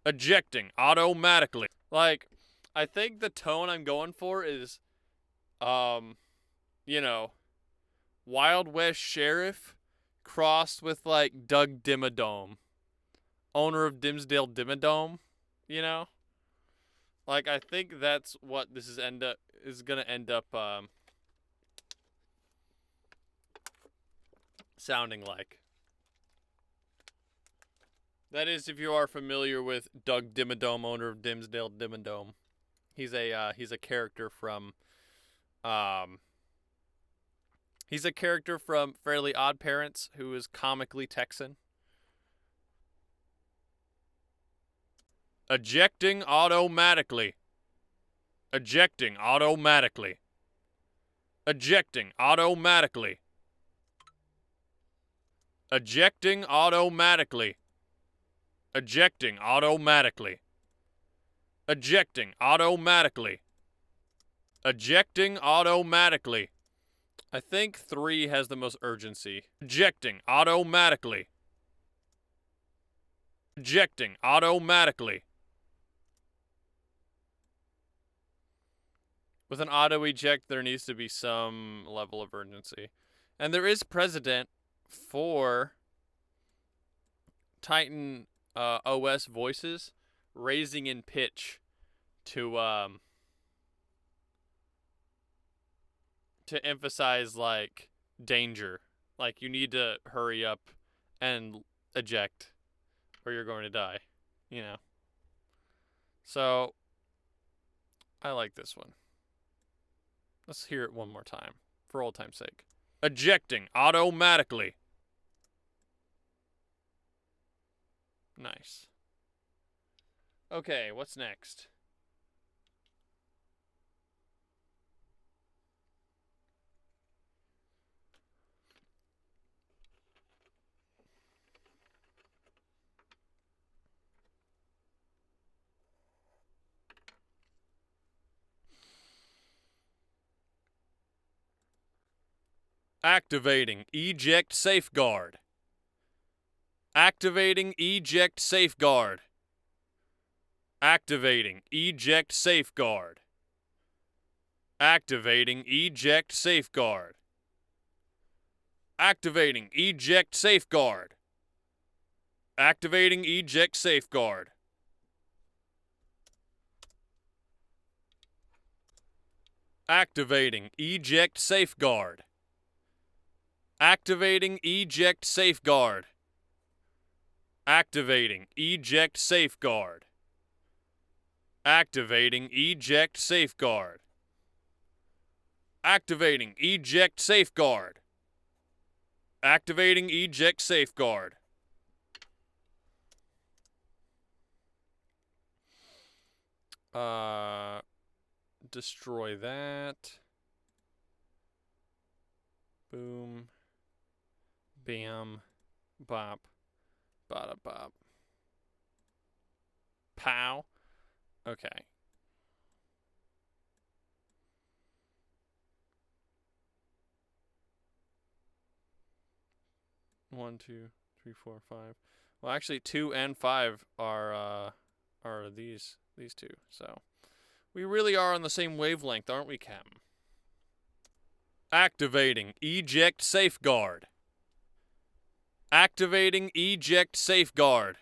Ejecting automatically. Like, I think the tone I'm going for is, you know, Wild West Sheriff crossed with, like, Doug Dimmadome. Owner of Dimsdale Dimmadome, you know? Like, I think that's what this is gonna end up sounding like. That is, if you are familiar with Doug Dimmadome, owner of Dimsdale Dimmadome. He's a character from he's a character from Fairly Odd Parents who is comically Texan. Ejecting automatically. Ejecting automatically. Ejecting automatically. Ejecting automatically. Ejecting automatically. Ejecting automatically. Ejecting automatically. I think 3 has the most urgency. Ejecting automatically. Ejecting automatically. With an auto eject, there needs to be some level of urgency. And there is precedent for Titan OS voices raising in pitch to emphasize, like, danger. Like, you need to hurry up and eject or you're going to die, you know. So I like this one. Let's hear it one more time, for old time's sake. Ejecting automatically. Nice. Okay, what's next? Activating eject safeguard. Activating eject safeguard. Activating eject safeguard. Activating eject safeguard. Activating eject safeguard. Activating eject safeguard. Activating eject safeguard. Activating eject safeguard. Activating eject safeguard. Activating eject safeguard. Activating eject safeguard. Activating eject safeguard. Destroy that. Boom. Bam. Bop. Bada bop. Pow. Okay. One, two, three, four, 5. Well, actually, 2 and 5 are these two. So we really are on the same wavelength, aren't we, Captain? Activating eject safeguard. Activating eject safeguard.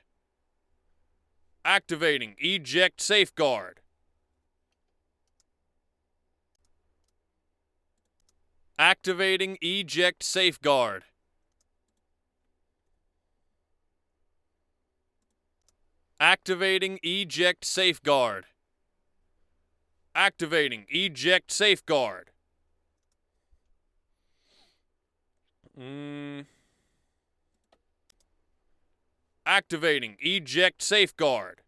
Activating eject safeguard. Activating eject safeguard. Activating eject safeguard. Activating eject safeguard. Activating eject safeguard.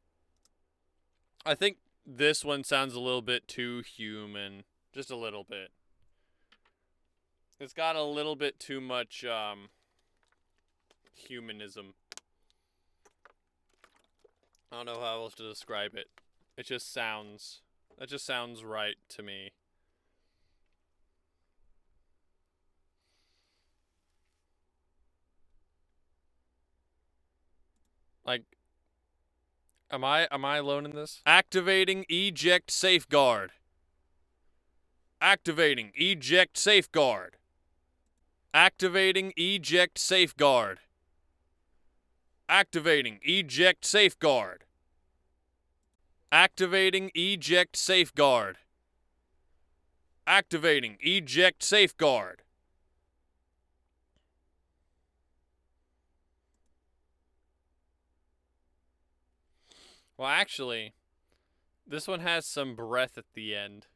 I think this one sounds a little bit too human. Just a little bit. It's got a little bit too much humanism. I don't know how else to describe it. It just sounds right to me. Like, am I alone in this? Activating eject safeguard. Activating eject safeguard. Activating eject safeguard. Activating eject safeguard. Activating eject safeguard. Activating eject safeguard. Well, actually, this one has some breath at the end,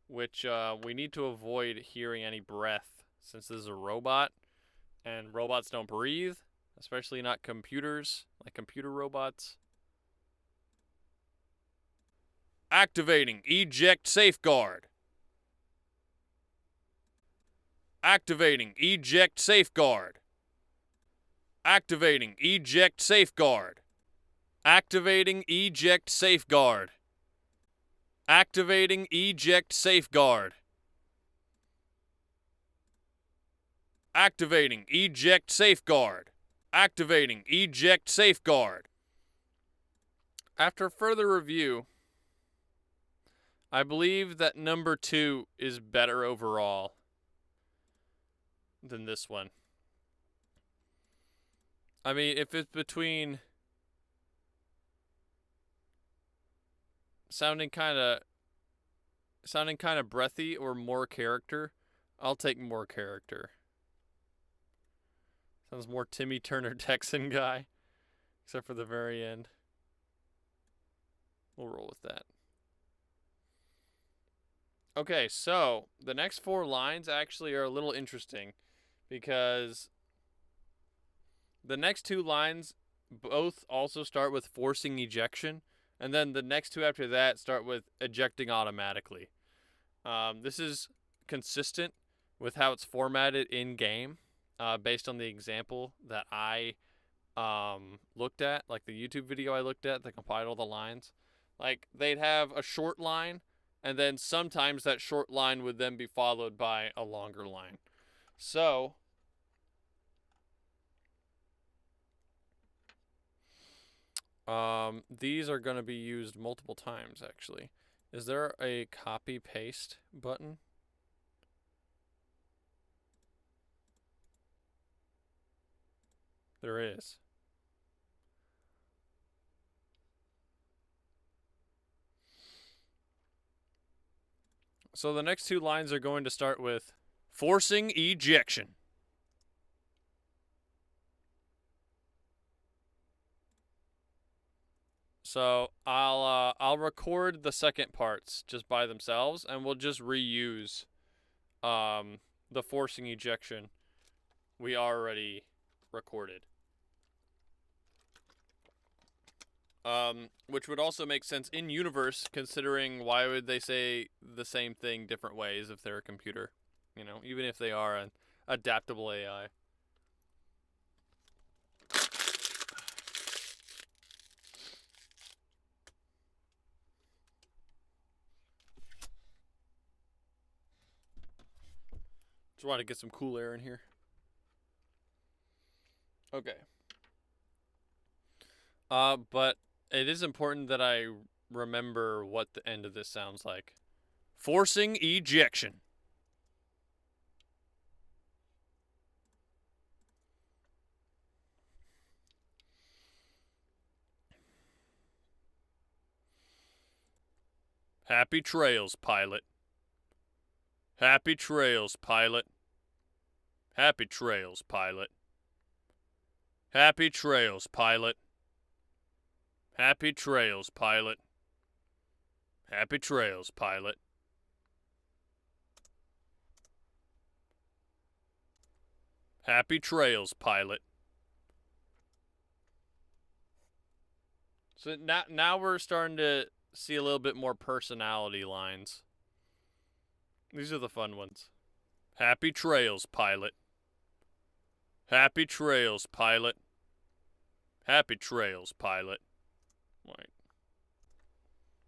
which we need to avoid hearing any breath since this is a robot, and robots don't breathe, especially not computers, like computer robots. Activating eject safeguard. Activating eject safeguard. Activating eject safeguard. Activating eject safeguard. Activating eject safeguard. Activating eject safeguard. Activating eject safeguard. After further review, I believe that number 2 is better overall than this one. I mean, if it's between sounding kind of breathy or more character, I'll take more character. Sounds more Timmy Turner Texan guy, except for the very end. We'll roll with that. Okay, so the next 4 lines actually are a little interesting because the next 2 lines both also start with forcing ejection, and then the next 2 after that start with ejecting automatically. This is consistent with how it's formatted in game, based on the example that I looked at, like the YouTube video I looked at that compiled all the lines. Like, they'd have a short line, and then sometimes that short line would then be followed by a longer line. So these are going to be used multiple times, actually. Is there a copy-paste button? There is. So the next 2 lines are going to start with forcing ejection. So I'll record the second parts just by themselves, and we'll just reuse the forcing ejection we already recorded. Which would also make sense in universe, considering why would they say the same thing different ways if they're a computer? You know, even if they are an adaptable AI. Just want to get some cool air in here. Okay. But it is important that I remember what the end of this sounds like. Forcing ejection. Happy trails, pilot. Happy trails, pilot. Happy trails, pilot. Happy trails, pilot. Happy trails, pilot. Happy trails, pilot. Happy trails, pilot. So now we're starting to see a little bit more personality lines. These are the fun ones. Happy trails, pilot. Happy trails, pilot. Happy trails, pilot. Right.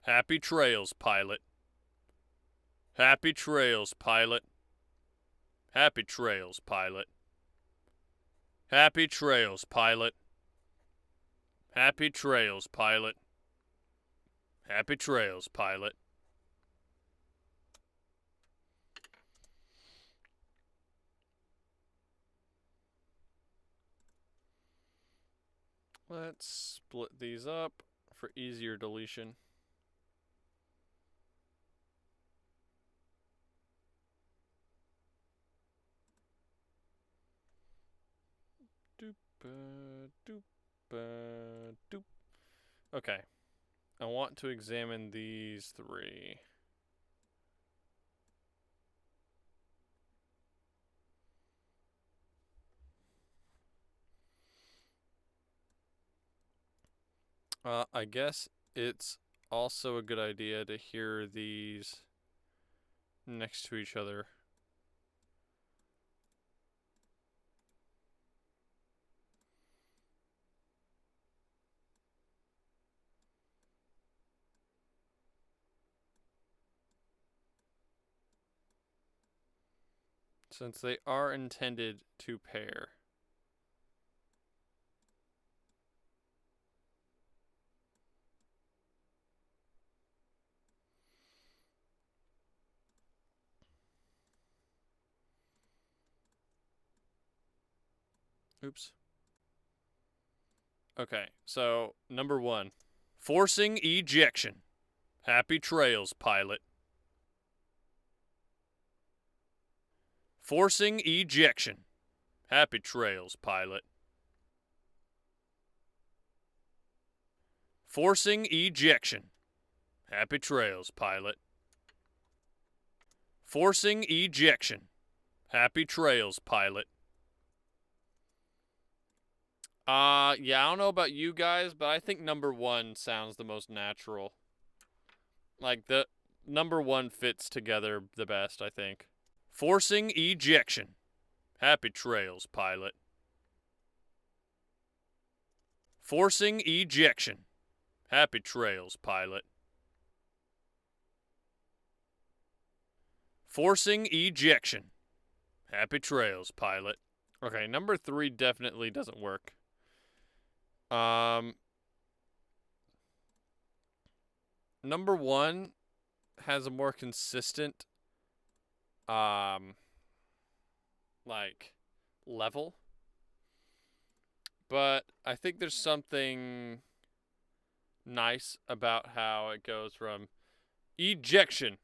Happy trails, pilot. Happy trails, pilot. Happy trails, pilot. Happy trails, pilot. Happy trails, pilot. Happy trails, pilot. Let's split these up for easier deletion. Doop, doop, doop. Okay. I want to examine these three. I guess it's also a good idea to hear these next to each other. Since they are intended to pair. Oops. Okay, so number 1. Forcing ejection. Happy trails, pilot. Forcing ejection. Happy trails, pilot. Forcing ejection. Happy trails, pilot. Forcing ejection. Happy trails, pilot. Yeah, I don't know about you guys, but I think number 1 sounds the most natural. Like, the number 1 fits together the best, I think. Forcing ejection. Happy trails, pilot. Forcing ejection. Happy trails, pilot. Forcing ejection. Happy trails, pilot. Okay, number 3 definitely doesn't work. Number 1 has a more consistent, like, level. But I think there's something nice about how it goes from ejection.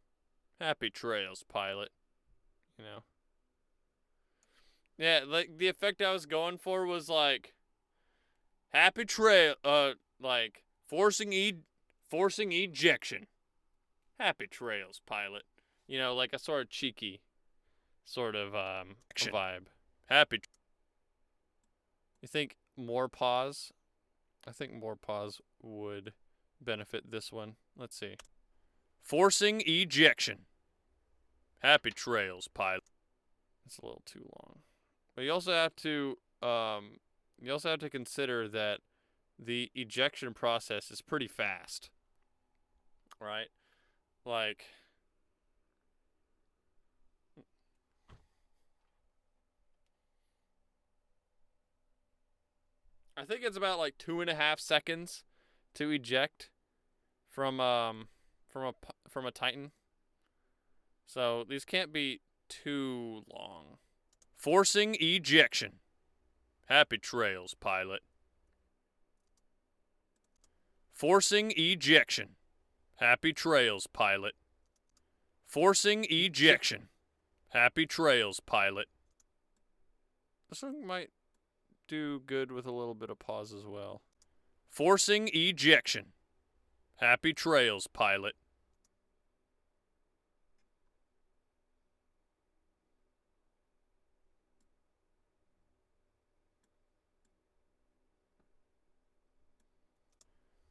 Happy trails, pilot. You know? Yeah, like, the effect I was going for was, like, happy trail, like, forcing ejection. Happy trails, pilot. You know, like a sort of cheeky sort of, vibe. Happy. You think more pause? I think more pause would benefit this one. Let's see. Forcing ejection. Happy trails, pilot. It's a little too long. But you also have to consider that the ejection process is pretty fast. Right? Like, I think it's about like 2.5 seconds to eject from a Titan. So these can't be too long. Forcing ejection. Happy trails, pilot. Forcing ejection. Happy trails, pilot. Forcing ejection. Happy trails, pilot. This one might do good with a little bit of pause as well. Forcing ejection. Happy trails, pilot.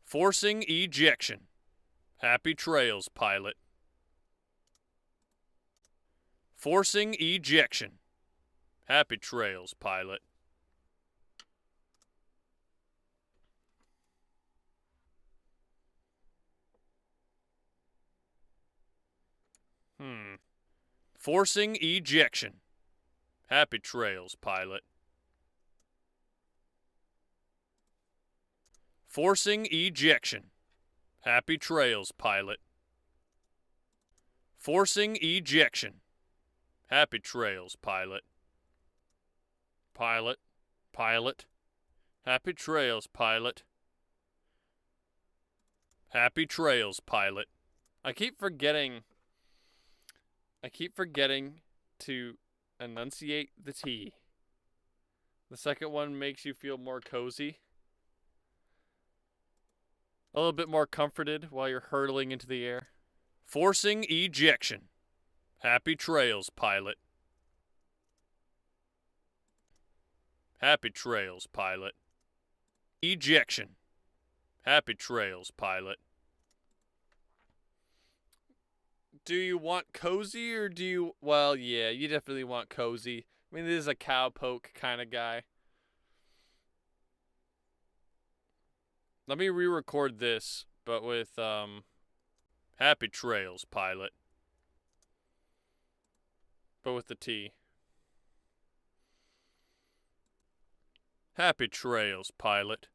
Forcing ejection. Happy trails, pilot. Forcing ejection. Happy trails, pilot. Forcing ejection. Happy trails, pilot. Forcing ejection. Happy trails, pilot. Forcing ejection. Happy trails, pilot. Pilot. Pilot. Happy trails, pilot. Happy trails, pilot. I keep forgetting to enunciate the T. The second one makes you feel more cozy. A little bit more comforted while you're hurtling into the air. Forcing ejection. Happy trails, pilot. Happy trails, pilot. Ejection. Happy trails, pilot. Do you want cozy or do you... Well, yeah, you definitely want cozy. I mean, this is a cowpoke kind of guy. Let me re-record this, but with, Happy trails, pilot. But with the T. Happy trails, pilot.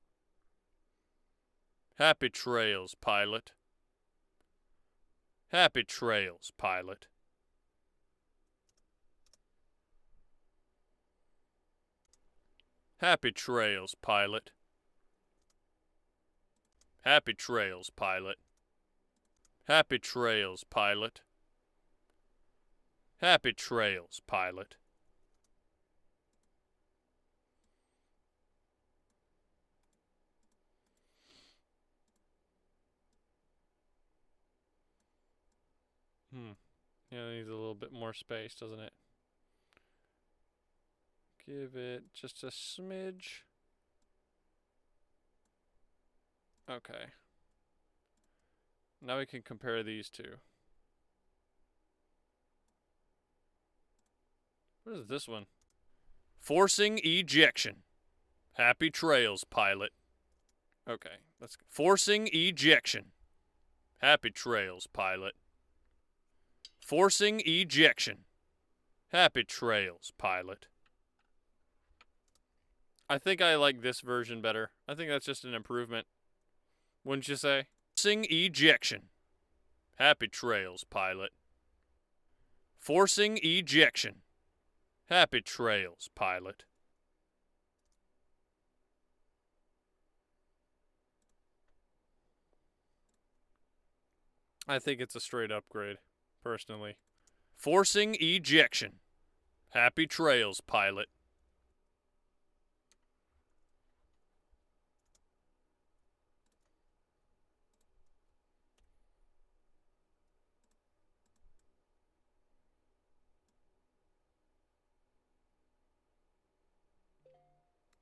Happy trails, pilot. Happy trails, pilot. Happy trails, pilot. Happy trails, pilot. Happy trails, pilot. Happy trails, pilot. Yeah, it needs a little bit more space, doesn't it? Give it just a smidge. Okay. Now we can compare these two. What is this one? Forcing ejection. Happy trails, pilot. Okay, let's go. Forcing ejection. Happy trails, pilot. Forcing ejection. Happy trails, pilot. I think I like this version better. I think that's just an improvement. Wouldn't you say? Forcing ejection. Happy trails, pilot. Forcing ejection. Happy trails, pilot. I think it's a straight upgrade, personally. Forcing ejection. Happy trails, pilot.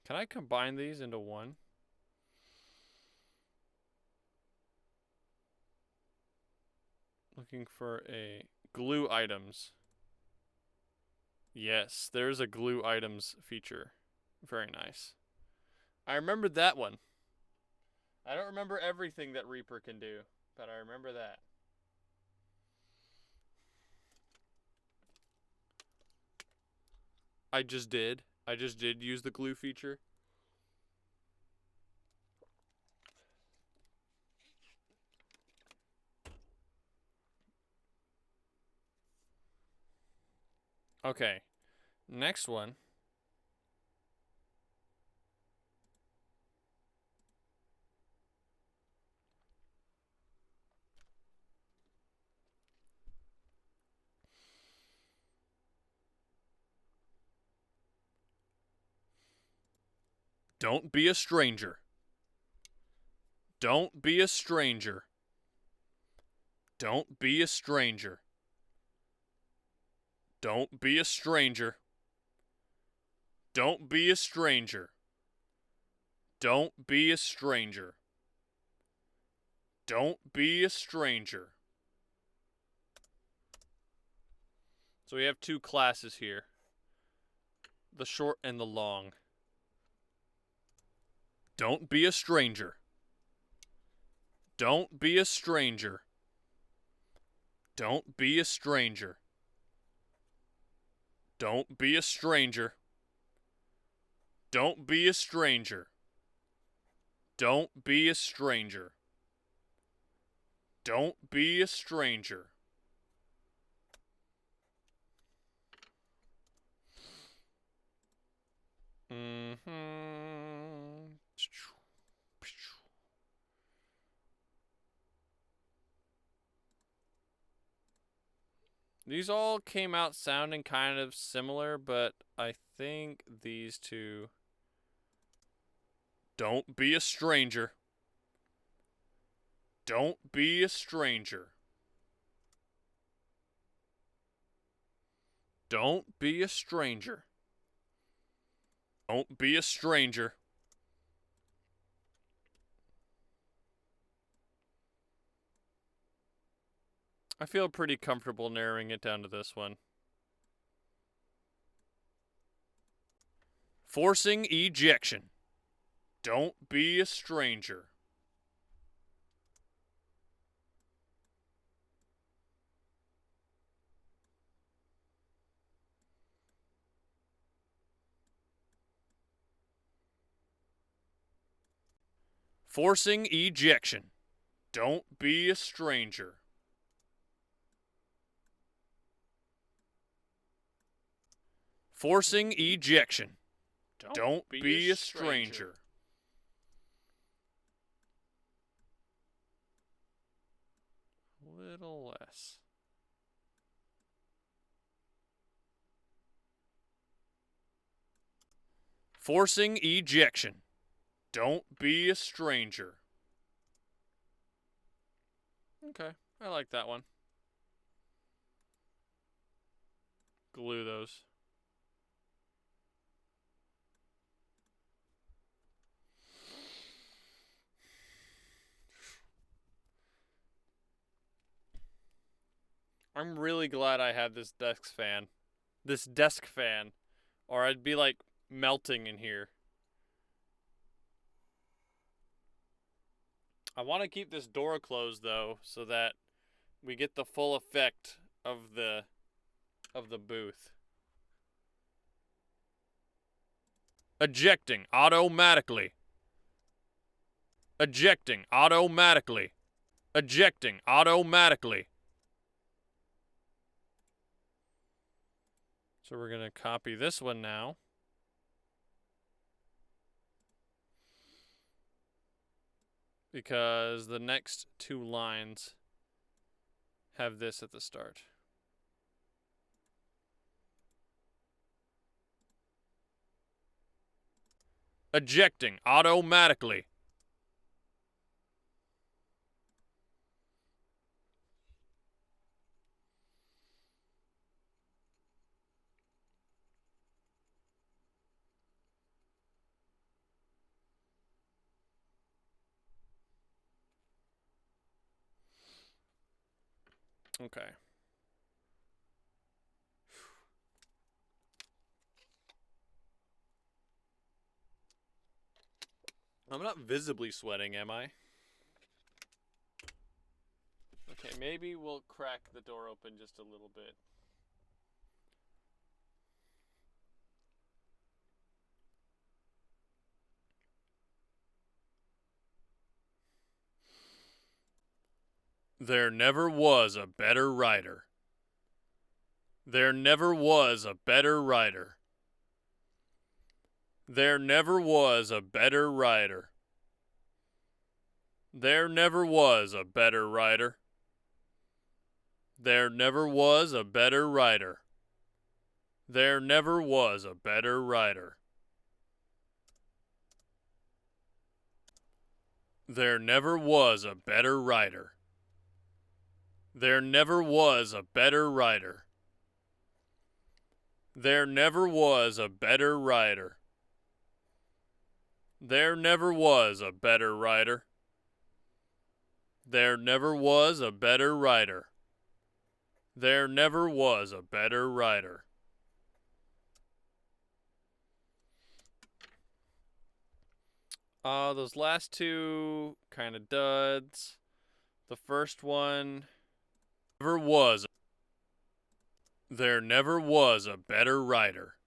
Can I combine these into one? Looking for a glue items. Yes, there's a glue items feature. Very nice. I remembered that one. I don't remember everything that Reaper can do, but I remember that. I just did use the glue feature. Okay. Next one. Don't be a stranger. Don't be a stranger. Don't be a stranger. Don't be a stranger. Don't be a stranger. Don't be a stranger. Don't be a stranger. So we have two classes here. The short and the long. Don't be a stranger. Don't be a stranger. Don't be a stranger. Don't be a stranger. Don't be a stranger. Don't be a stranger. Don't be a stranger. These all came out sounding kind of similar, but I think these two... Don't be a stranger. Don't be a stranger. Don't be a stranger. Don't be a stranger. I feel pretty comfortable narrowing it down to this one. Forcing ejection. Don't be a stranger. Forcing ejection. Don't be a stranger. Forcing ejection. Don't be a stranger. A little less. Forcing ejection. Don't be a stranger. Okay, I like that one. Glue those. I'm really glad I have this desk fan. This desk fan. Or I'd be like melting in here. I want to keep this door closed though, so that we get the full effect of the booth. Ejecting automatically. Ejecting automatically. Ejecting automatically. So we're going to copy this one now. Because the next two lines have this at the start. Ejecting automatically. Okay. I'm not visibly sweating, am I? Okay, maybe we'll crack the door open just a little bit. There never was a better writer. There never was a better writer. There never was a better writer. There never was a better writer. There never was a better writer. There never was a better writer. There never was a better writer. There never was a better writer. There never was a better writer. There never was a better writer. There never was a better writer. There never was a better writer. Those last two kind of duds. The first one never was. There never was a better writer.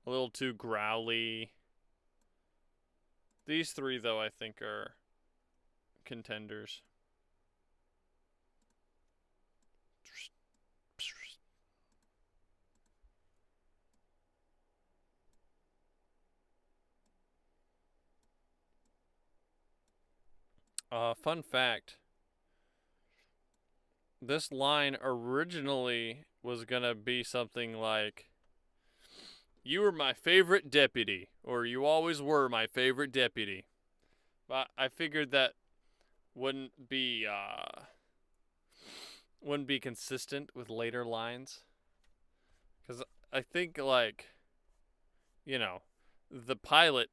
A little too growly. These three, though, I think are contenders. Fun fact. This line originally was gonna be something like, "You were my favorite deputy," or "You always were my favorite deputy." But I figured that wouldn't be consistent with later lines. Because I think, like, you know, the pilot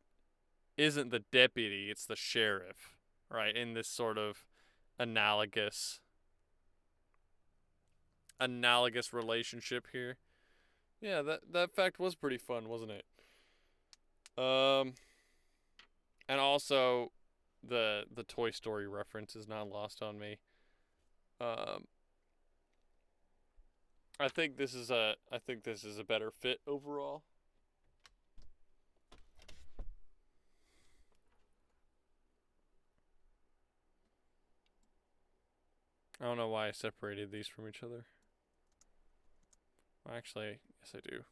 isn't the deputy, it's the sheriff, right? In this sort of analogous relationship here. Yeah, that fact was pretty fun, wasn't it? And also the Toy Story reference is not lost on me. I think this is a better fit overall. I don't know why I separated these from each other. Actually, yes I do.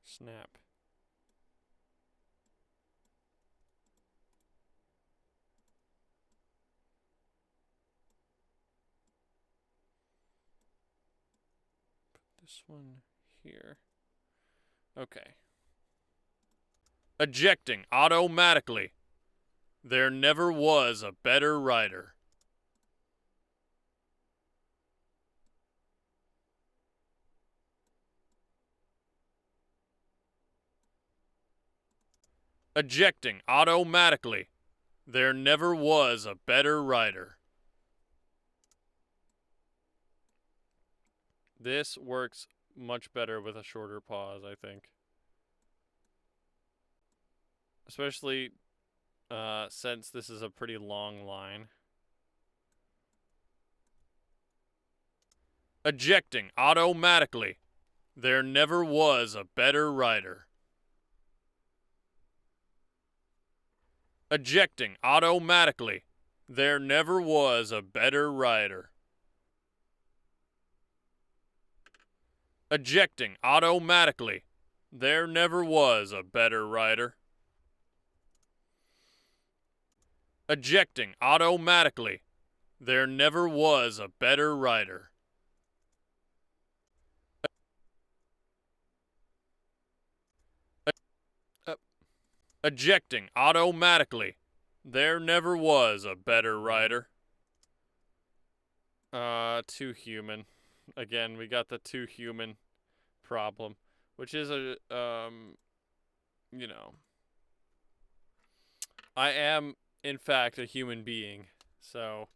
Snap. Put this one here. Okay. Ejecting automatically. There never was a better writer. Ejecting automatically. There never was a better writer. This works much better with a shorter pause, I think. Especially since this is a pretty long line. Ejecting automatically. There never was a better writer. Ejecting automatically. There never was a better writer. Ejecting automatically. There never was a better writer. Ejecting automatically. There never was a better writer. Ejecting automatically. There never was a better writer. Too human. Again, we got the too human problem, which is I am, in fact, a human being, so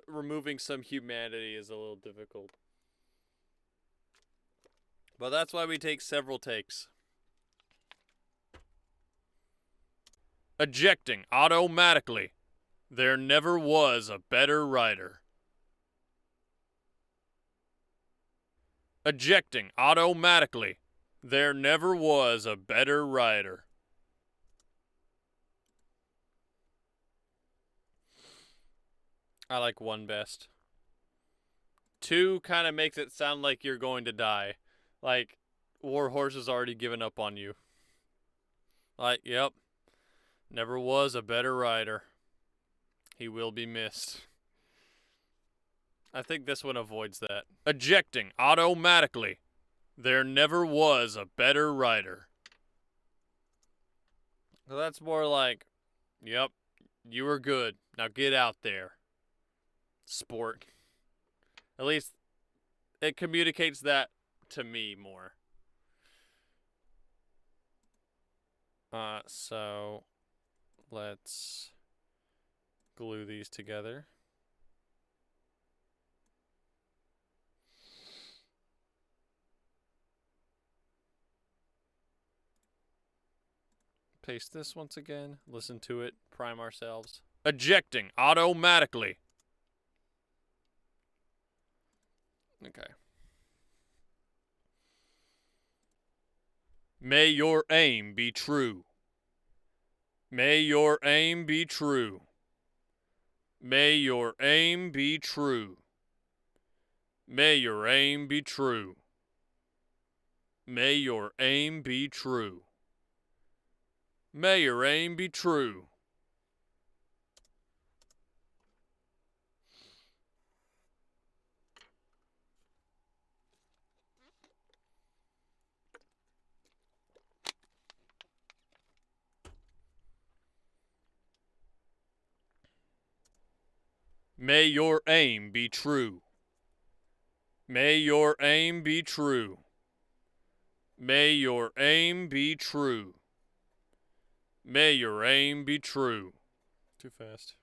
removing some humanity is a little difficult. But that's why we take several takes. Ejecting automatically. There never was a better writer. Ejecting automatically. There never was a better writer. I like one best. Two kind of makes it sound like you're going to die. Like, Warhorse has already given up on you. Like, yep. Never was a better writer. He will be missed. I think this one avoids that. Ejecting automatically. There never was a better rider. So that's more like, yep, you were good. Now get out there. Sport. At least it communicates that to me more. So let's glue these together. Paste this once again. Listen to it. Prime ourselves. Ejecting automatically. Okay. May your aim be true. May your aim be true. May your aim be true. May your aim be true. May your aim be true. May your aim be true. May your aim be true. May your aim be true. May your aim be true. May your aim be true. Too fast.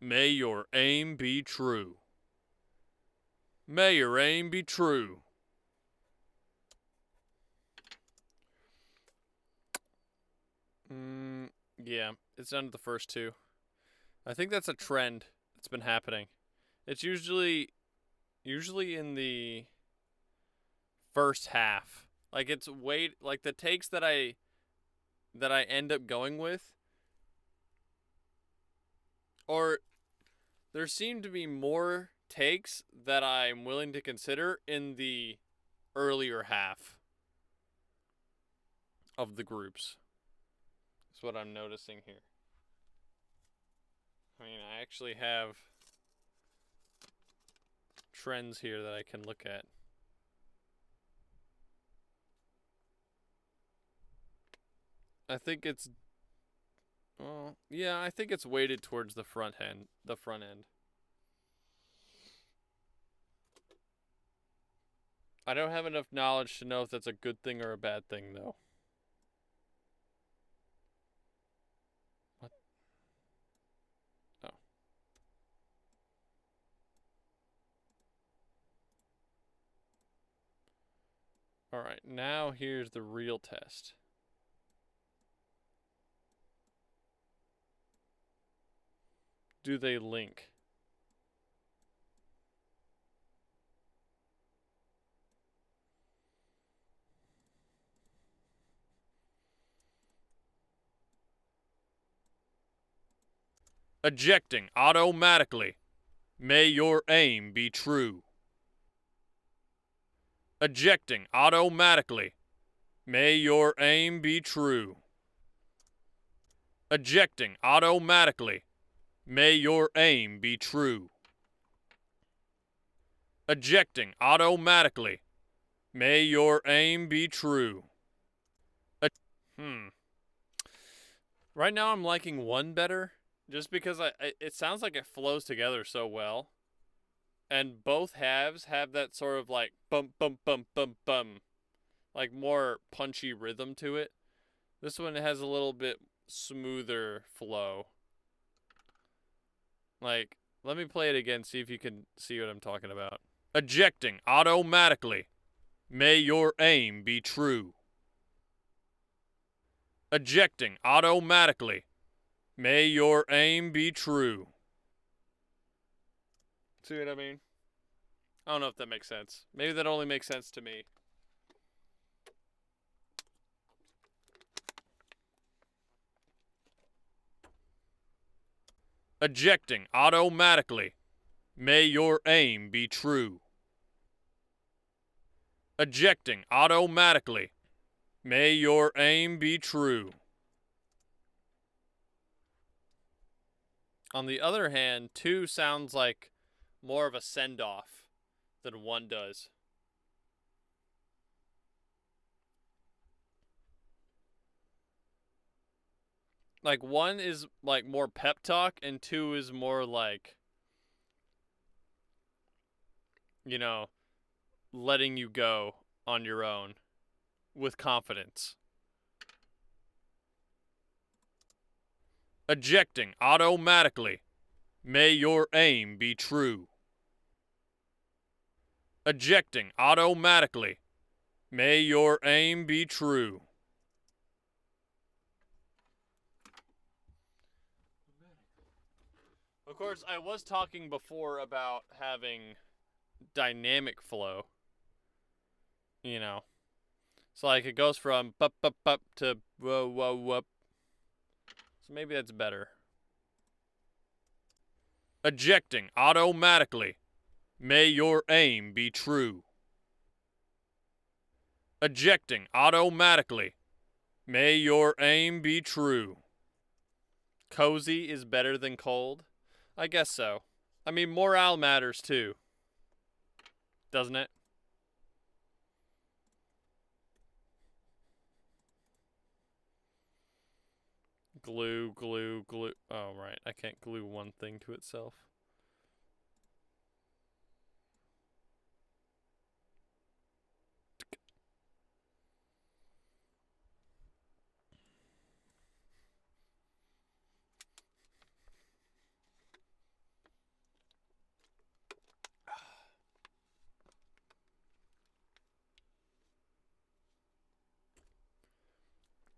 May your aim be true. May your aim be true. Yeah, it's down to the first two. I think that's a trend that's been happening. It's usually in the first half. Like it's like the takes that I end up going with, or there seem to be more takes that I'm willing to consider in the earlier half of the groups. That's what I'm noticing here. I mean, I actually have trends here that I can look at. I think it's, well, yeah, I think it's weighted towards the front end. I don't have enough knowledge to know if that's a good thing or a bad thing, though. What? Oh. Alright, now here's the real test. Do they link? Ejecting automatically. May your aim be true. Ejecting automatically. May your aim be true. Ejecting automatically. May your aim be true. Ejecting automatically. May your aim be true. Right now I'm liking one better, just because it sounds like it flows together so well. And both halves have that sort of like bum bum bum bum bum, like more punchy rhythm to it. This one has a little bit smoother flow. Like, let me play it again, see if you can see what I'm talking about. Ejecting automatically. May your aim be true. Ejecting automatically. May your aim be true. See what I mean? I don't know if that makes sense. Maybe that only makes sense to me. Ejecting automatically. May your aim be true. Ejecting automatically. May your aim be true. On the other hand, 2 sounds like more of a send-off than 1 does. Like 1 is like more pep talk and 2 is more like, you know, letting you go on your own with confidence. Ejecting automatically. May your aim be true. Ejecting automatically. May your aim be true. Of course, I was talking before about having dynamic flow. You know. So like it goes from bup bup bup to whoa whoa whoop. So maybe that's better. Ejecting automatically. May your aim be true. Ejecting automatically. May your aim be true. Cozy is better than cold? I guess so. I mean, morale matters too. Doesn't it? Glue, glue, glue. Oh, right. I can't glue one thing to itself.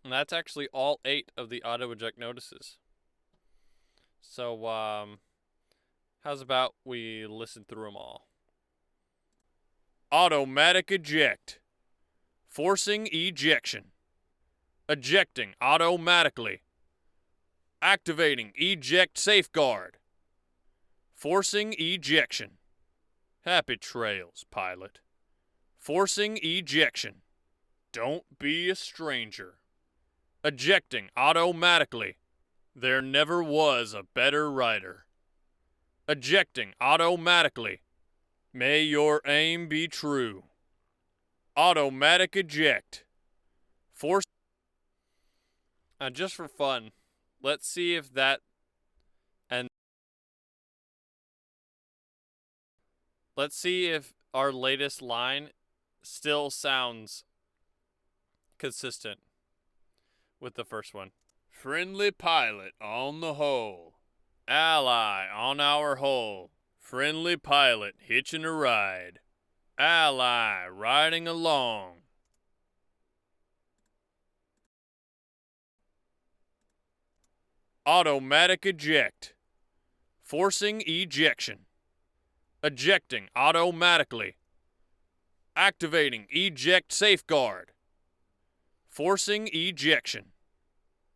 And that's actually all 8 of the auto eject notices. So, how's about we listen through them all? Automatic eject. Forcing ejection. Ejecting automatically. Activating eject safeguard. Forcing ejection. Happy trails, pilot. Forcing ejection. Don't be a stranger. Ejecting automatically. There never was a better rider. Ejecting automatically. May your aim be true. Automatic eject. Force. Just for fun, let's see if that. And let's see if our latest line still sounds consistent with the first one. Friendly pilot on the hull. Ally on our hull. Friendly pilot hitching a ride. Ally riding along. Automatic eject. Forcing ejection. Ejecting automatically. Activating eject safeguard. Forcing ejection.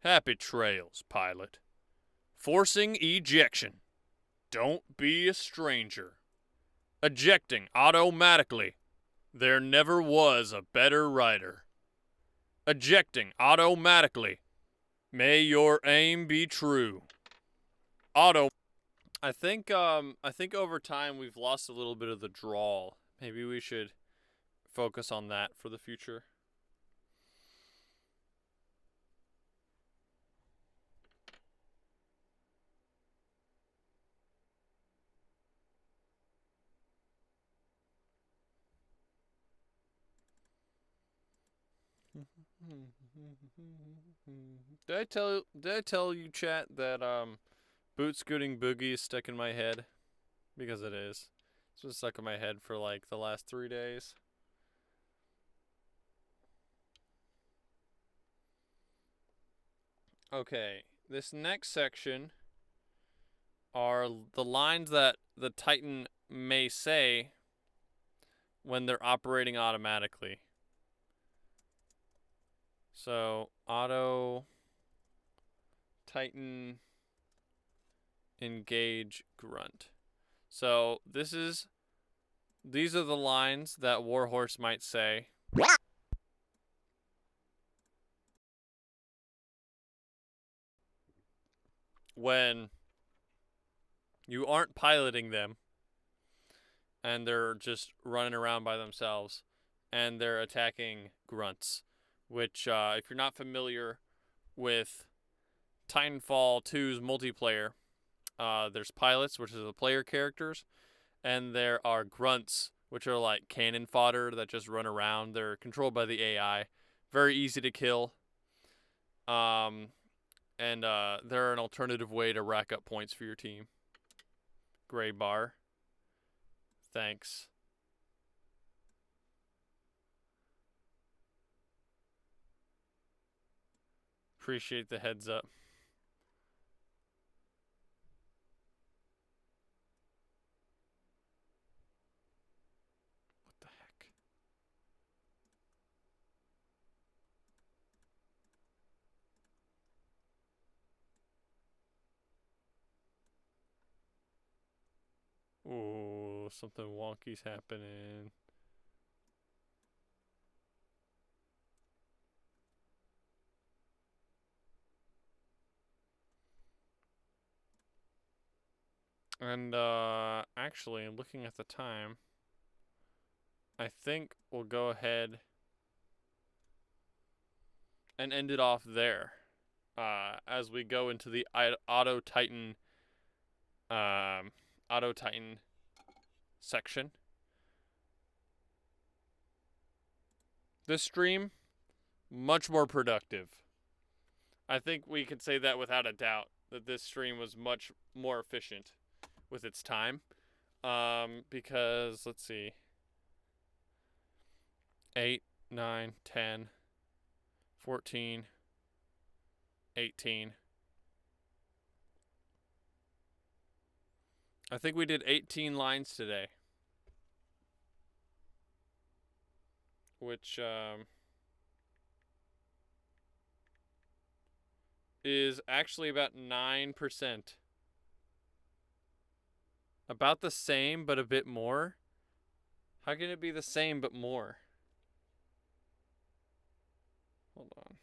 Happy trails, pilot. Forcing ejection. Don't be a stranger. Ejecting automatically. There never was a better rider. Ejecting automatically. May your aim be true. I think over time we've lost a little bit of the drawl. Maybe we should focus on that for the future. Did I tell you, chat, that boot scooting boogie is stuck in my head? Because it is. It's been stuck in my head for like the last 3 days. Okay, this next section are the lines that the Titan may say when they're operating automatically. So, auto Titan engage grunt. So, these are the lines that Warhorse might say when You aren't piloting them, and they're just running around by themselves, and they're attacking grunts, which, if you're not familiar with Titanfall 2's multiplayer, there's pilots, which are the player characters, and there are grunts, which are like cannon fodder that just run around. They're controlled by the AI. Very easy to kill. And they're an alternative way to rack up points for your team. Gray bar. Thanks. Appreciate the heads up. What the heck? Ooh, something wonky's happening. And actually, looking at the time, I think we'll go ahead and end it off there. As we go into the Auto Titan section. This stream, much more productive. I think we could say that without a doubt, that this stream was much more efficient with its time. Because, let's see, 8, 9, 10, 14, 18. I think we did 18 lines today. Which is actually about 9%. About the same, but a bit more. How can it be the same, but more? Hold on.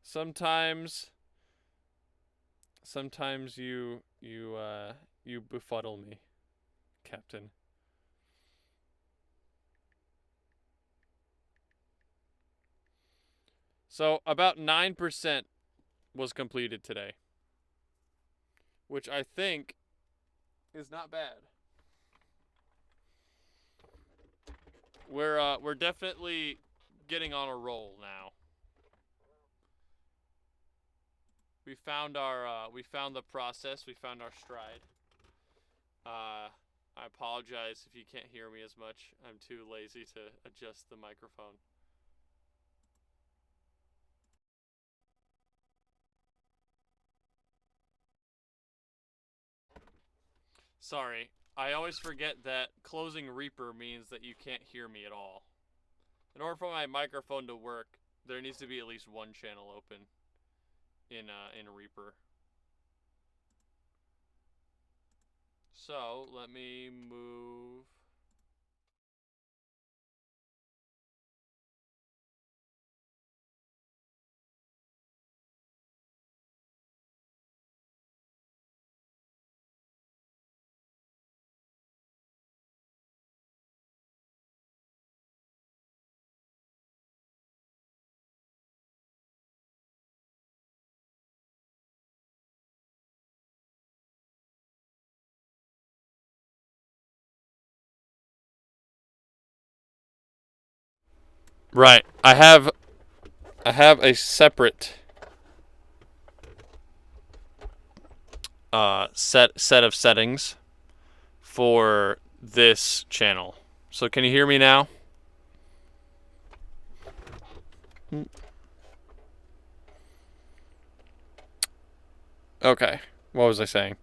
Sometimes you befuddle me, Captain. So about 9% was completed today, which I think is not bad. We're definitely getting on a roll now. We found the process. We found our stride. I apologize if you can't hear me as much. I'm too lazy to adjust the microphone. Sorry, I always forget that closing Reaper means that you can't hear me at all. In order for my microphone to work, there needs to be at least one channel open in Reaper. So let me move. Right. I have a separate set of settings for this channel. So can you hear me now? Okay. What was I saying?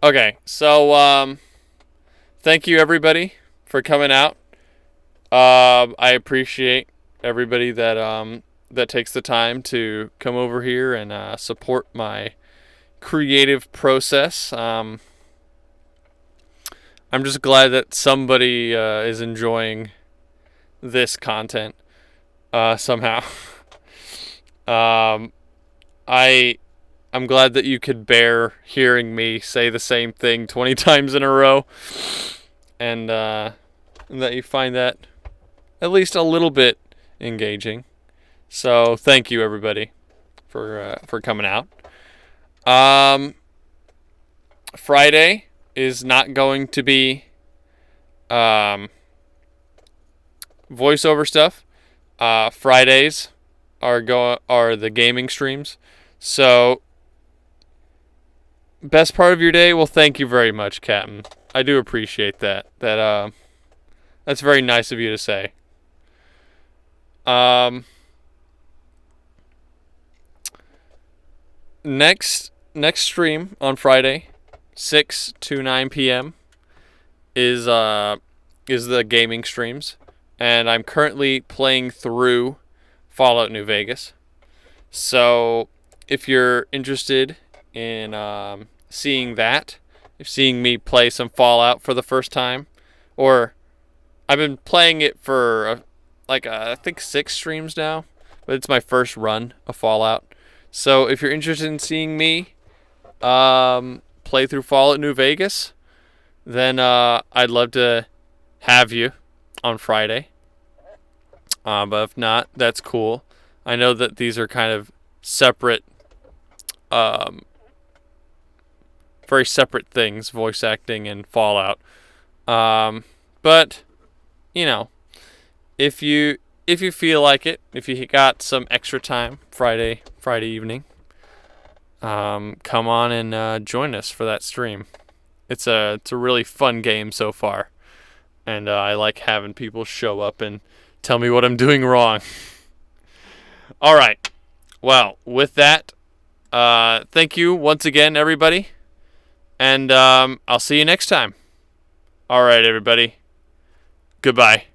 Okay. So thank you everybody for coming out. I appreciate everybody that takes the time to come over here and support my creative process. I'm just glad that somebody is enjoying this content somehow. I I'm glad that you could bear hearing me say the same thing 20 times in a row. And that you find that at least a little bit engaging. So thank you, everybody, for coming out. Friday is not going to be voiceover stuff. Fridays are the gaming streams. So best part of your day? Well, thank you very much, Captain. I do appreciate that. That's very nice of you to say. Next stream on Friday, 6 to 9 p.m. is the gaming streams, and I'm currently playing through Fallout New Vegas. So if you're interested in seeing that, if seeing me play some Fallout for the first time, or I've been playing it for I think 6 streams now, but it's my first run of Fallout. So if you're interested in seeing me play through Fallout New Vegas, then I'd love to have you on Friday. But if not, that's cool. I know that these are kind of separate, very separate things, voice acting and Fallout. But, you know, if you feel like it, if you got some extra time Friday evening, come on and join us for that stream. It's a really fun game so far, and I like having people show up and tell me what I'm doing wrong. All right. Well, with that, thank you once again, everybody, and I'll see you next time. All right, everybody. Goodbye.